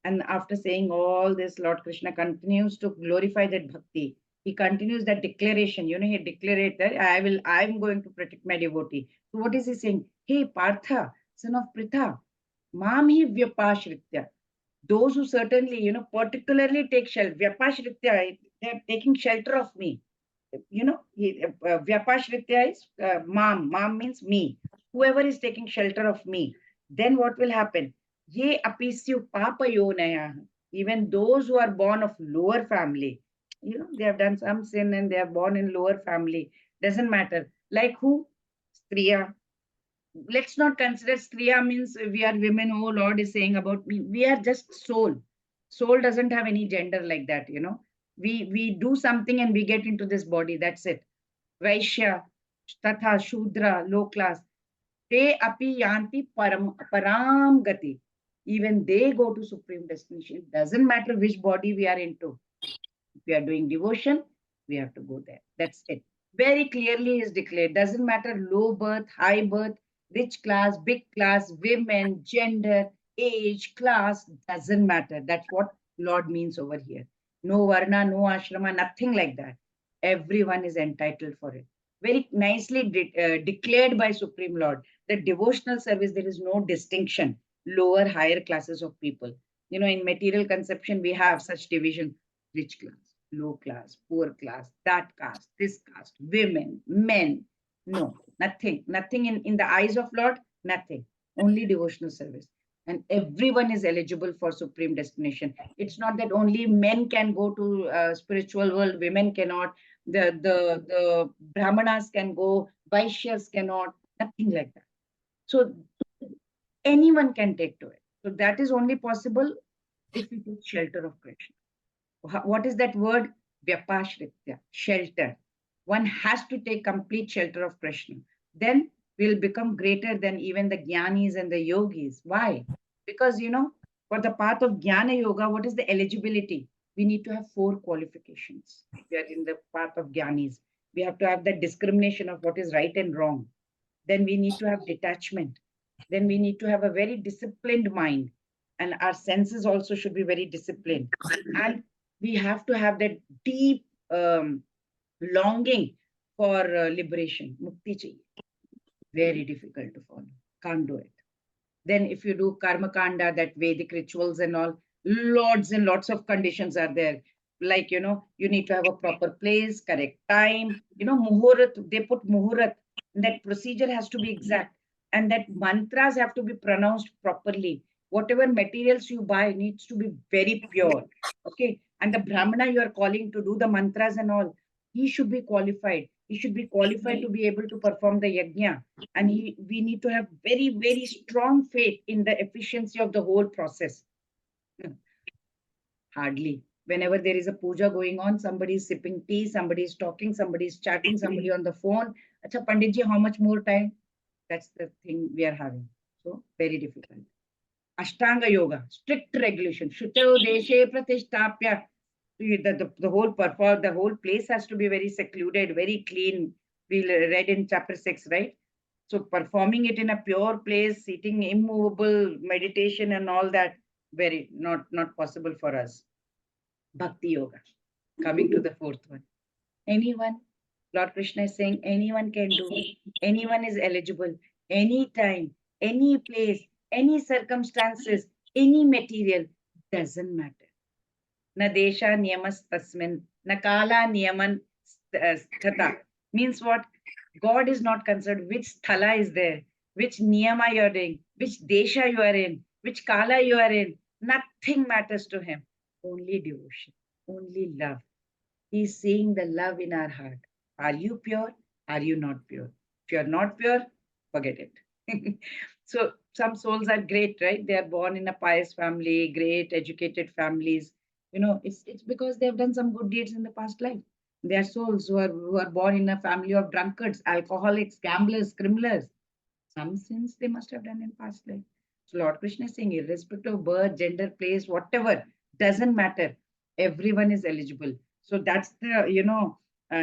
And after saying all this, Lord Krishna continues to glorify that bhakti. He continues that declaration. He declared that I'm going to protect my devotee. So what is he saying? Hey, Partha, son of Pritha, mam hi vyapashritya. Those who certainly, particularly take shelter, vyapashritya, they're taking shelter of me. Vyapashritya is mam. Mam means me. Whoever is taking shelter of me, then what will happen? Ye apisyu papayonaya. Even those who are born of lower family, they have done some sin and they are born in lower family. Doesn't matter. Like who? Striya. Let's not consider Striya means we are women. Oh, Lord is saying about me. We are just soul. Soul doesn't have any gender like that, We do something and we get into this body. That's it. Vaishya, Tatha, Shudra, low class. Te api yanti param gati. Even they go to supreme destination. It doesn't matter which body we are into. If we are doing devotion, we have to go there. That's it. Very clearly is declared. Doesn't matter low birth, high birth, rich class, big class, women, gender, age, class, doesn't matter. That's what Lord means over here. No varna, no ashrama, nothing like that. Everyone is entitled for it. Very nicely declared by Supreme Lord. The devotional service, there is no distinction, lower, higher classes of people. In material conception, we have such division, rich class, low class, poor class, that caste, this caste, women, men. No, nothing in the eyes of Lord, nothing. Only devotional service. And everyone is eligible for supreme destination. It's not that only men can go to spiritual world, women cannot, the brahmanas can go, vaishyas cannot, nothing like that. So anyone can take to it. So that is only possible if we take shelter of Krishna. What is that word? Vyapashritya, shelter. One has to take complete shelter of Krishna. Then we'll become greater than even the jnanis and the yogis. Why? Because, for the path of jnana yoga, what is the eligibility? We need to have 4 qualifications. We are in the path of jnanis. We have to have that discrimination of what is right and wrong. Then we need to have detachment. Then we need to have a very disciplined mind. And our senses also should be very disciplined. And we have to have that deep longing for liberation. Mukti chahiye. Very difficult to follow. Can't do it. Then if you do karma kanda, that Vedic rituals and all, lots and lots of conditions are there. Like, you need to have a proper place, correct time. Muhurat, they put muhurat. That procedure has to be exact. And that mantras have to be pronounced properly. Whatever materials you buy needs to be very pure. Okay. And the Brahmana you are calling to do the mantras and all, he should be qualified. He should be qualified to be able to perform the yajna. And we need to have very, very strong faith in the efficiency of the whole process. Hardly. Whenever there is a puja going on, somebody is sipping tea, somebody is talking, somebody is chatting, somebody on the phone. Acha, Panditji, how much more time? That's the thing we are having. So, very difficult. Ashtanga Yoga, strict regulation. Shutyo deshe pratishtapya. The whole place has to be very secluded, very clean. We read in chapter 6, right? So performing it in a pure place, sitting immovable, meditation and all that, very not possible for us. Bhakti Yoga. Coming to the fourth one. Anyone, Lord Krishna is saying anyone can do it. Anyone is eligible. Anytime, any place, any circumstances, any material, doesn't matter. Na desha niyamas tasmin, na kala niyaman sthatha. Means what? God is not concerned which sthala is there, which niyama you are doing, which desha you are in, which kala you are in. Nothing matters to him. Only devotion, only love. He is seeing the love in our heart. Are you pure? Are you not pure? If you are not pure, forget it. So some souls are great, right? They are born in a pious family, great educated families. It's because they have done some good deeds in the past life. They are souls who are born in a family of drunkards, alcoholics, gamblers, criminals. Some sins they must have done in past life. So Lord Krishna is saying, irrespective of birth, gender, place, whatever, doesn't matter. Everyone is eligible. So that's the,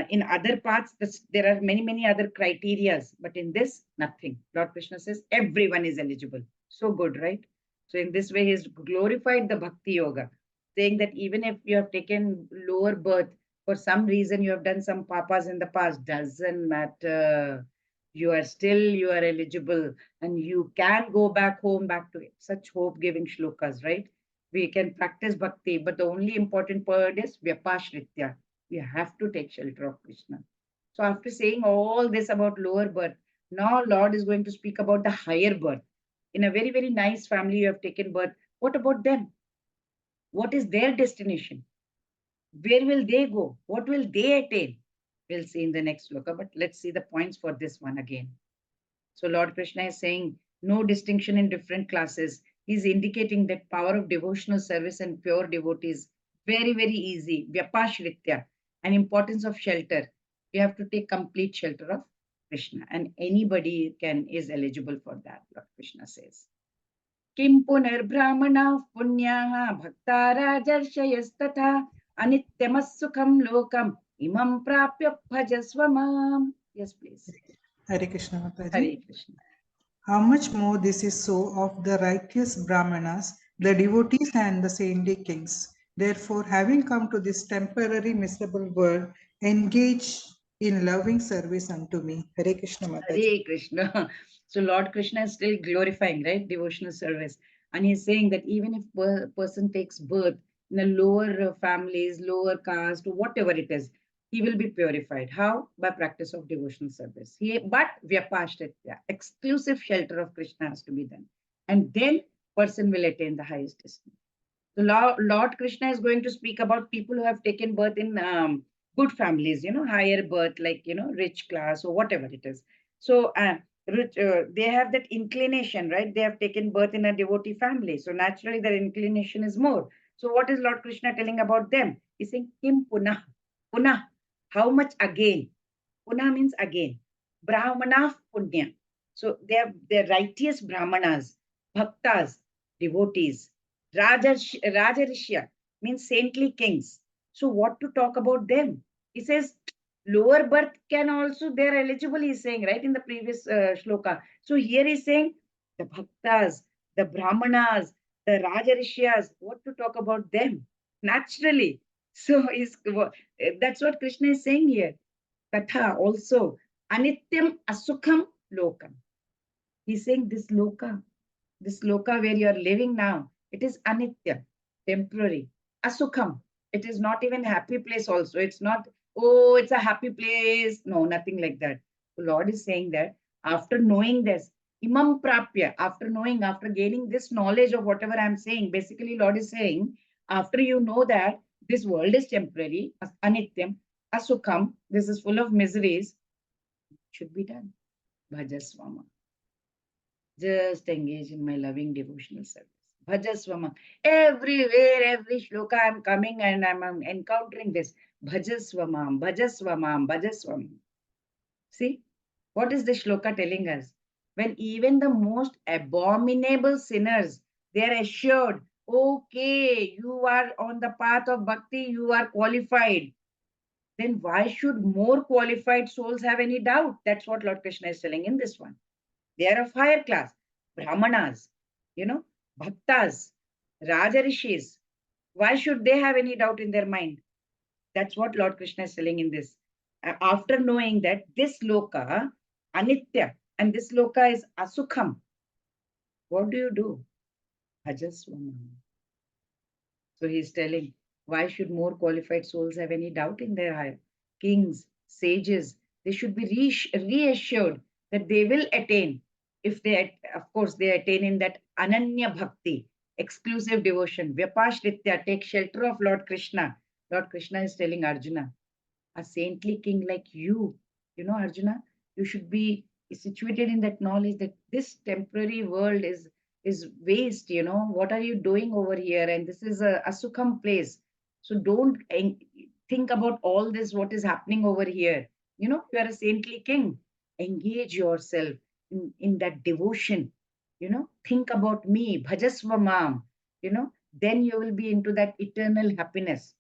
in other parts, there are many, many other criterias, but in this, nothing. Lord Krishna says everyone is eligible. So good, right? So in this way, he's glorified the Bhakti Yoga, saying that even if you have taken lower birth, for some reason you have done some papas in the past, doesn't matter. You are eligible and you can go back home, back to it. Such hope-giving shlokas, right? We can practice bhakti, but the only important word is vyapashritya. We have to take shelter of Krishna. So after saying all this about lower birth, now Lord is going to speak about the higher birth. In a very, very nice family you have taken birth. What about them? What is their destination? Where will they go? What will they attain? We'll see in the next sloka, but let's see the points for this one again. So Lord Krishna is saying no distinction in different classes. He's indicating that power of devotional service and pure devotees, very, very easy. Vyapashritya, and importance of shelter. You have to take complete shelter of Krishna, and anybody is eligible for that, Lord Krishna says. Kim punarbrahmana punyaha bhakta rajarshayastata anityamassukham lokam imam prapya bhajasvamam. Yes, please. Hare Krishna Mataji. Hare Krishna. How much more this is so of the righteous Brahmanas, the devotees and the saintly kings. Therefore, having come to this temporary miserable world, engage in loving service unto me. Hare Krishna Mataji. Hare Krishna. So Lord Krishna is still glorifying, right? Devotional service. And he's saying that even if a person takes birth in a lower families, lower caste, or whatever it is, he will be purified. How? By practice of devotional service. But vyapashritya, exclusive shelter of Krishna has to be done. And then person will attain the highest destiny. So Lord Krishna is going to speak about people who have taken birth in good families, higher birth, like, rich class or whatever it is. So they have that inclination, right? They have taken birth in a devotee family. So naturally their inclination is more. So what is Lord Krishna telling about them? He's saying, Kim punah. Punah. How much again? Punah means again. Brahmana punya. So they're righteous brahmanas, bhaktas, devotees. Rajarishya means saintly kings. So what to talk about them? He says lower birth can also, they're eligible, he's saying, right, in the previous shloka. So here he's saying the bhaktas, the brahmanas, the rajarishyas, what to talk about them? Naturally. So that's what Krishna is saying here. Tatha also anityam asukham lokam. He's saying this loka where you are living now, it is anitya, temporary. Asukham, it is not even happy place also. It's not, oh, it's a happy place. No, nothing like that. The Lord is saying that after knowing this, imam prapya, after gaining this knowledge of whatever I'm saying, basically Lord is saying, after you know that this world is temporary, anityam, asukham, this is full of miseries, should be done. Bhajasvama. Just engage in my loving devotional service. Bhajasvama. Everywhere, every shloka I'm coming and I'm encountering this. Bhajasvamam, Bhajasvamam, Bhajasvamam. See, what is the shloka telling us? When even the most abominable sinners, they are assured, okay, you are on the path of bhakti, you are qualified. Then why should more qualified souls have any doubt? That's what Lord Krishna is telling in this one. They are of higher class. Brahmanas, Bhaktas, Rajarishis. Why should they have any doubt in their mind? That's what Lord Krishna is telling in this. After knowing that this loka, anitya, and this loka is asukham, what do? Bhajasvamam. So he's telling, why should more qualified souls have any doubt in their higher? Kings, sages, they should be reassured that they will attain, if they, of course, they attain in that ananya bhakti, exclusive devotion. Vyapashritya, take shelter of Lord Krishna. Lord Krishna is telling Arjuna, a saintly king like you, Arjuna, you should be situated in that knowledge that this temporary world is waste. What are you doing over here? And this is a sukham place. So don't think about all this, what is happening over here. You are a saintly king. Engage yourself in that devotion. Think about me, bhajasvamam. Then you will be into that eternal happiness.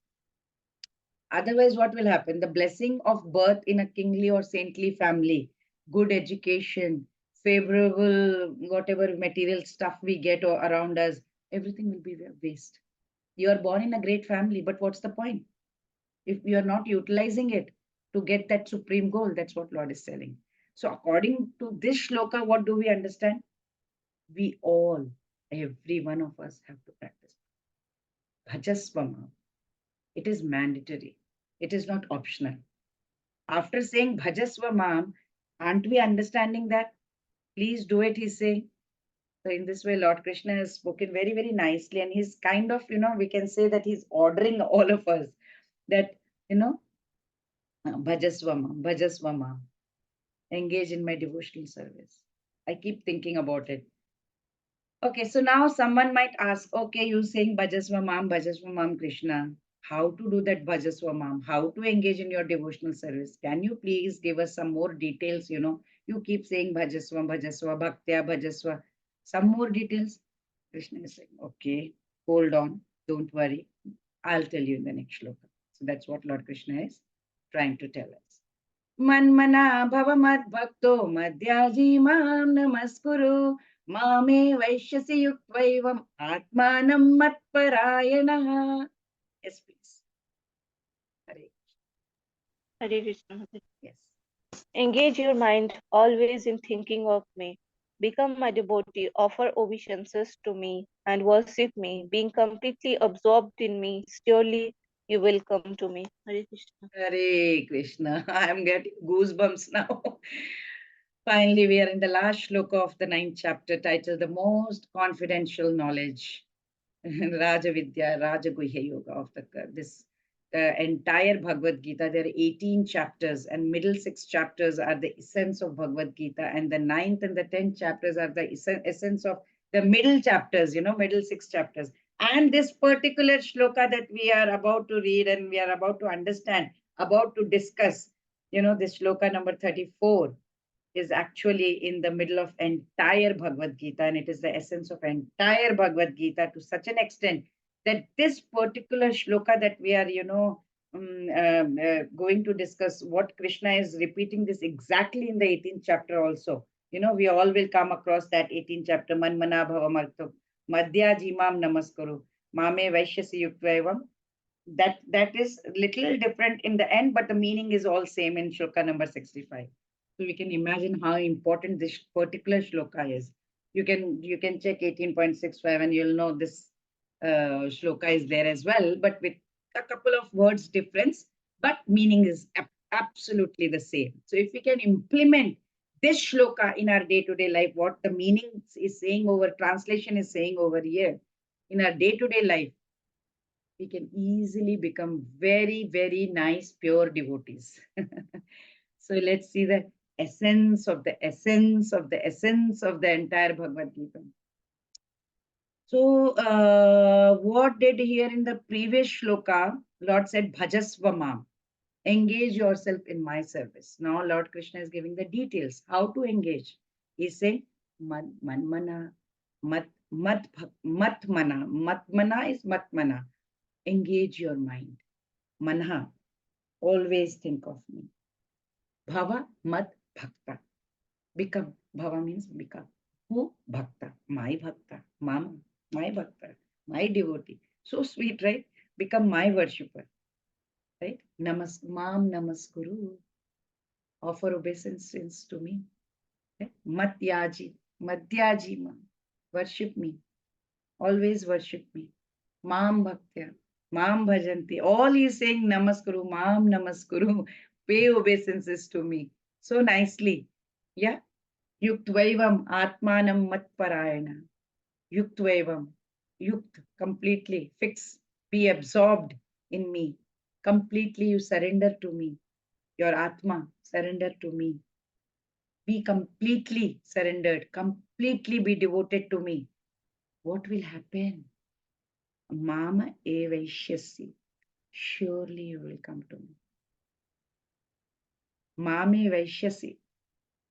Otherwise, what will happen? The blessing of birth in a kingly or saintly family, good education, favorable, whatever material stuff we get around us, everything will be waste. You are born in a great family, but what's the point? If you are not utilizing it to get that supreme goal, that's what Lord is telling. So according to this shloka, what do we understand? We all, every one of us have to practice. Bhajasvama. It is mandatory. It is not optional. After saying Bhajasvamam, aren't we understanding that? Please do it, he's saying. So in this way, Lord Krishna has spoken very, very nicely. And he's kind of, we can say that he's ordering all of us that, Bhajasvamam, Bhajasvamam. Engage in my devotional service. I keep thinking about it. Okay, so now someone might ask, okay, you saying Bhajasvamam, Krishna. How to do that Bhajasvamam? How to engage in your devotional service? Can you please give us some more details? You keep saying Bhajasva, Bhaktya, Bhajasva. Some more details? Krishna is saying, okay, hold on, don't worry. I'll tell you in the next shloka. So that's what Lord Krishna is trying to tell us. Manmana bhavamad bhakto madhyaji mam namaskuru mame vaishyasi yuktvaivam atmanam matparayanaha. Yes, please. Hare. Hare Krishna. Yes. Engage your mind always in thinking of me. Become my devotee, offer obeisances to me, and worship me. Being completely absorbed in me, surely you will come to me. Hare Krishna. Hare Krishna. I am getting goosebumps now. Finally, we are in the last shloka of the 9th chapter, titled The Most Confidential Knowledge. Raja Vidya, Raja Guhya Yoga of the entire Bhagavad Gita. There are 18 chapters, and middle 6 chapters are the essence of Bhagavad Gita, and the 9th and the 10th chapters are the essence of the middle chapters, middle 6 chapters. And this particular shloka that we are about to read and we are about to understand, about to discuss, this shloka number 34 is actually in the middle of entire Bhagavad Gita, and it is the essence of entire Bhagavad Gita to such an extent that this particular shloka that we are, going to discuss, what Krishna is repeating this exactly in the 18th chapter also. We all will come across that 18th chapter. Manmana bhava madhya jimam namaskaru mame vaishyasi yuktva evam That is little different in the end, but the meaning is all same in shloka number 65. So we can imagine how important this particular shloka is. You can check 18.65 and you'll know this shloka is there as well, but with a couple of words difference, but meaning is absolutely the same. So if we can implement this shloka in our day-to-day life, what the meaning is saying over, translation is saying over here, in our day-to-day life, we can easily become very, very nice, pure devotees. So let's see the essence of the essence of the essence of the entire Bhagavad Gita. So, what did here in the previous shloka, Lord said, Bhajasvamam, engage yourself in my service. Now, Lord Krishna is giving the details, how to engage. He's saying, manmana, matmana. Matmana is matmana. Engage your mind. Manha, always think of me. Bhava mat bhakta. Become. Bhava means become. Who? Bhakta. My bhakta. Mama. My bhakta. My devotee. So sweet, right? Become my worshipper. Right? Mam namaskuru. Offer obeisance to me. Right? Matyaji. Madhyaji ma. Worship me. Always worship me. Mam bhaktya. Mam bhajanti. All he is saying namaskuru. Mam namaskuru. Pay obeisances to me. So nicely. Yeah. Yuktvaivam atmanam matparayana. Yuktvaivam. Yukt. Completely. Fix. Be absorbed in me. Completely you surrender to me. Your Atma. Surrender to me. Be completely surrendered. Completely be devoted to me. What will happen? Mama evaishyasi. Surely you will come to me. Mame vaishyasi.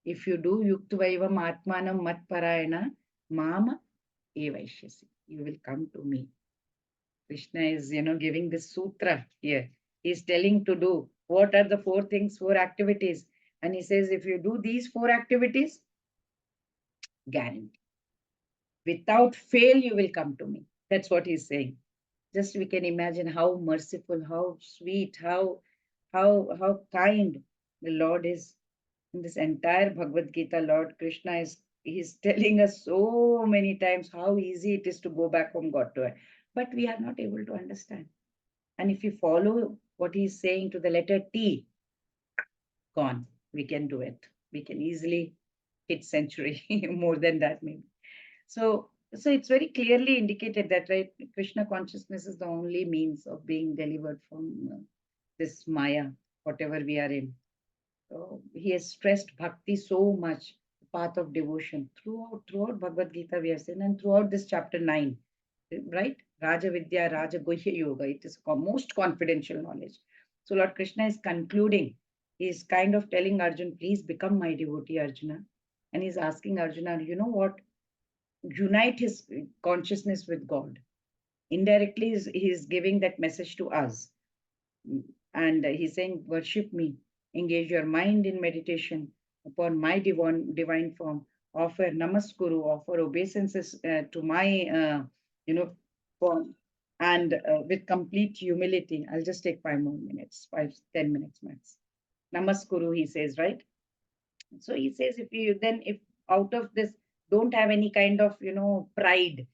If you do yuktavaivam atmanam matparayana, mama evaishyasi. You will come to me. Krishna is, giving this sutra here. He is telling to do. What are the four things, four activities? And he says, if you do these four activities, guarantee. Without fail, you will come to me. That's what he's saying. Just we can imagine how merciful, how sweet, how kind the Lord is. In this entire Bhagavad Gita, Lord Krishna is telling us so many times how easy it is to go back home, God to her. But we are not able to understand. And if you follow what he's saying to the letter T, gone, we can do it. We can easily hit century, more than that maybe. So it's very clearly indicated that, right, Krishna consciousness is the only means of being delivered from this Maya, whatever we are in. So he has stressed bhakti so much, the path of devotion, throughout Bhagavad Gita we have seen, and throughout this chapter 9, right? Raja Vidya, Raja Guhya Yoga, it is most confidential knowledge. So Lord Krishna is concluding, he is kind of telling Arjuna, please become my devotee, Arjuna. And he's asking Arjuna, you know what? Unite his consciousness with God. Indirectly, he is giving that message to us. And he's saying, worship me, engage your mind in meditation upon my divine form, offer namaskuru, offer obeisances to my, form, and with complete humility. I'll just take 5 more minutes, 10 minutes max. Namaskuru, he says, right? So he says, if out of this, don't have any kind of, pride,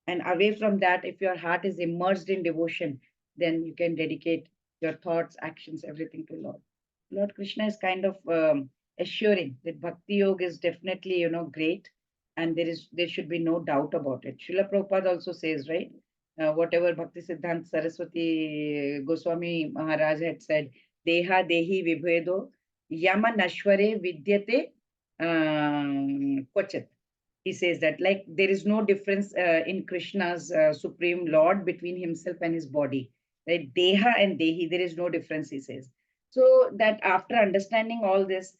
and away from that, if your heart is immersed in devotion, then you can dedicate your thoughts, actions, everything to Lord. Lord Krishna is kind of assuring that Bhakti Yoga is definitely, great, and there should be no doubt about it. Srila Prabhupada also says, right, whatever Bhakti Siddhanta Saraswati Goswami Maharaj had said, Deha Dehi Vibhedo Yama Nashware Vidyate Kvachat. He says that, like, there is no difference in Krishna's supreme Lord between himself and his body. Right? Deha and Dehi, there is no difference, he says. So that after understanding all this,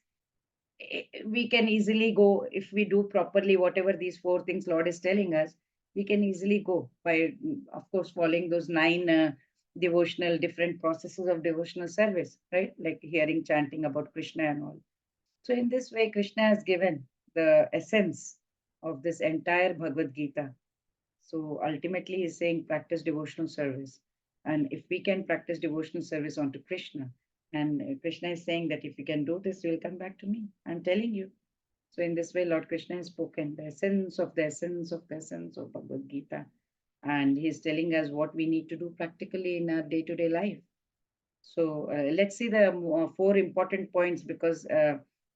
we can easily go, if we do properly whatever these four things Lord is telling us, we can easily go by, of course, following those 9 devotional, different processes of devotional service, right? Like hearing, chanting about Krishna and all. So in this way, Krishna has given the essence of this entire Bhagavad Gita. So ultimately, he's saying practice devotional service. And if we can practice devotional service onto Krishna, and Krishna is saying that if you can do this, you will come back to me. I'm telling you. So in this way, Lord Krishna has spoken the essence of the essence of the essence of Bhagavad Gita. And he's telling us what we need to do practically in our day-to-day life. So let's see the 4 important points, because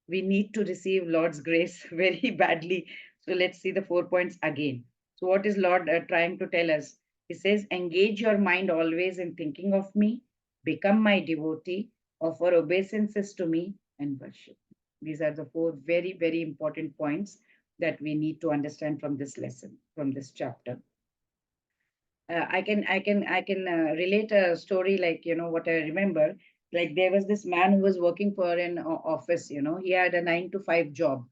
we need to receive Lord's grace very badly. So let's see the 4 points again. So what is Lord trying to tell us? He says, engage your mind always in thinking of me, become my devotee, offer obeisances to me, and worship. These are the 4 very, very important points that we need to understand from this lesson, from this chapter. I can relate a story, like, what I remember. Like, there was this man who was working for an office. He had a 9 to 5 job,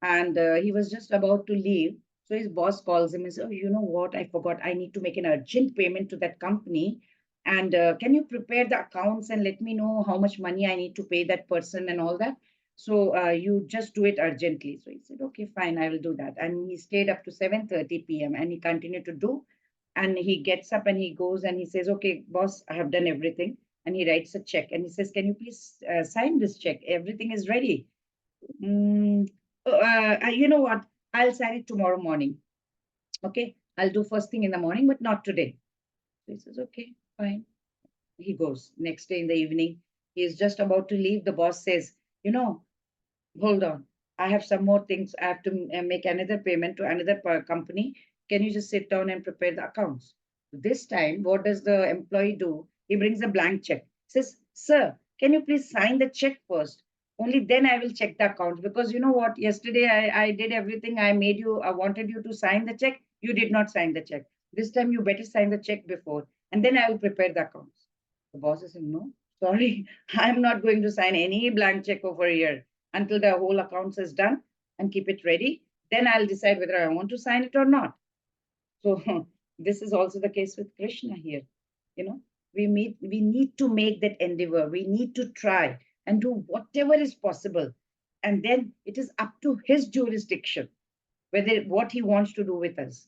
and he was just about to leave. So his boss calls him and says, "Oh, you know what? I forgot. I need to make an urgent payment to that company. And can you prepare the accounts and let me know how much money I need to pay that person and all that? So you just do it urgently." So he said, "Okay, fine, I will do that." And he stayed up to 7:30 p.m. and he continued to do. And he gets up and he goes and he says, "Okay, boss, I have done everything." And he writes a check and he says, "Can you please sign this check? Everything is ready." Mm, you know what? I'll sign it tomorrow morning. Okay, I'll do first thing in the morning, but not today. So he says, "Okay, fine." He goes. Next day in the evening, he is just about to leave. The boss says, "Hold on. I have some more things. I have to make another payment to another company. Can you just sit down and prepare the accounts?" This time, what does the employee do? He brings a blank check. Says, "Sir, can you please sign the check first? Only then I will check the accounts, because you know what? Yesterday I did everything. I wanted you to sign the check. You did not sign the check. This time you better sign the check before, and then I will prepare the accounts." The boss is saying, "No, sorry, I'm not going to sign any blank check over here until the whole accounts is done and keep it ready. Then I'll decide whether I want to sign it or not." So this is also the case with Krishna here. We need to make that endeavor. We need to try and do whatever is possible. And then it is up to his jurisdiction, whether what he wants to do with us.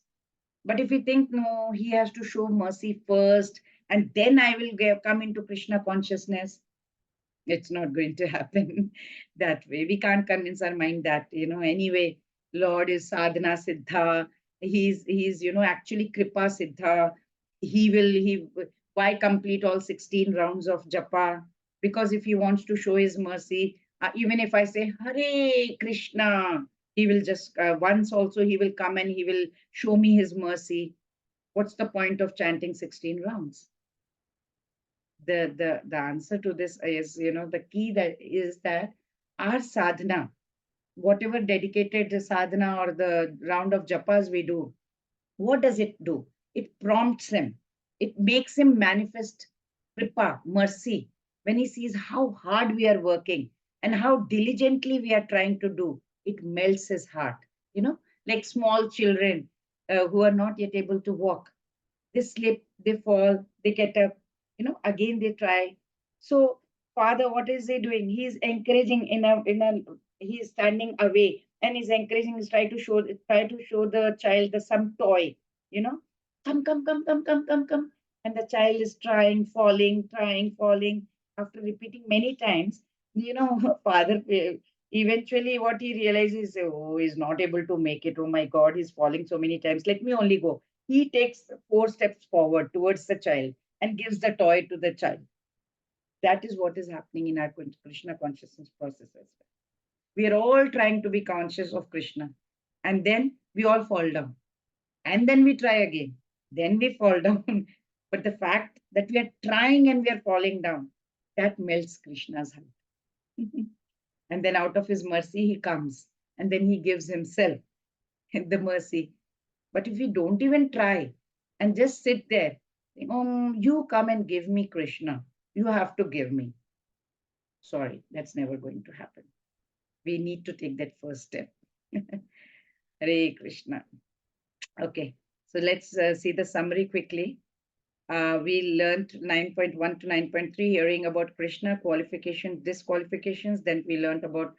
But if we think, no, he has to show mercy first, and then I will come into Krishna consciousness, it's not going to happen that way. We can't convince our mind that, anyway, Lord is sadhana siddha. He's actually kripa siddha. Why complete all 16 rounds of japa? Because if he wants to show his mercy, even if I say Hare Krishna, he will just once also he will come and he will show me his mercy. What's the point of chanting 16 rounds? The answer to this is, the key that is that our sadhana, whatever dedicated sadhana or the round of japas we do, what does it do? It prompts him. It makes him manifest kripa, mercy, when he sees how hard we are working and how diligently we are trying to do. It melts his heart. Like small children who are not yet able to walk. They slip, they fall, they get up, again they try. So father, what is he doing? He's encouraging he's standing away and he's encouraging, he's try to show the child some toy, you know, come. And the child is trying, falling. After repeating many times, father eventually what he realizes, oh, he's not able to make it. Oh my God, he's falling so many times. Let me only go. He takes 4 steps forward towards the child and gives the toy to the child. That is what is happening in our Krishna consciousness process as well. We are all trying to be conscious of Krishna, and then we all fall down. And then we try again. Then we fall down. But the fact that we are trying and we are falling down, that melts Krishna's heart. And then out of his mercy, he comes. And then he gives himself the mercy. But if we don't even try and just sit there, you come and give me Krishna. You have to give me. Sorry, that's never going to happen. We need to take that first step. Hare Krishna. Okay, so let's see the summary quickly. We learned 9.1 to 9.3, hearing about Krishna, qualification, disqualifications. Then we learned about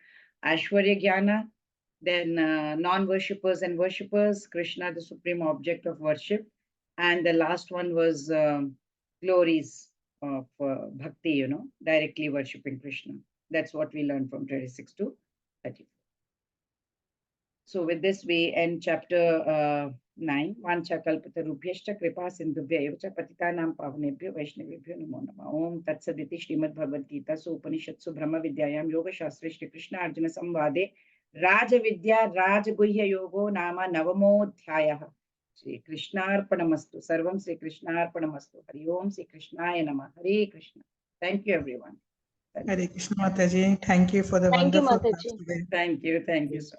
Aishwarya Jnana, then non-worshippers and worshippers, Krishna, the supreme object of worship. And the last one was glories of bhakti, you know, directly worshipping Krishna. That's what we learned from 26 to 34. So with this, we end chapter 9. Vancha kalpatarubhyashcha kripa sindhubhya eva cha patitanam pavanebhyo vaishnavebhyo namo namah. Om tatsaditi Srimad Bhagavad Gita so Upanishatsu Brahma Vidyayam Yoga Shastre Shri Krishna Arjuna Samvade Raja Vidya Raja Guhya Yogo Nama Navamodhyayah. Shri Krishnarpanamastu. Sarvam Shri Krishnarpanamastu. Hari Om Shri Krishnaya Namah. Hare Krishna. Thank you, everyone. Hare Krishna Mataji. Thank you for the Thank you, wonderful class Mataji. today. Thank you. Thank you so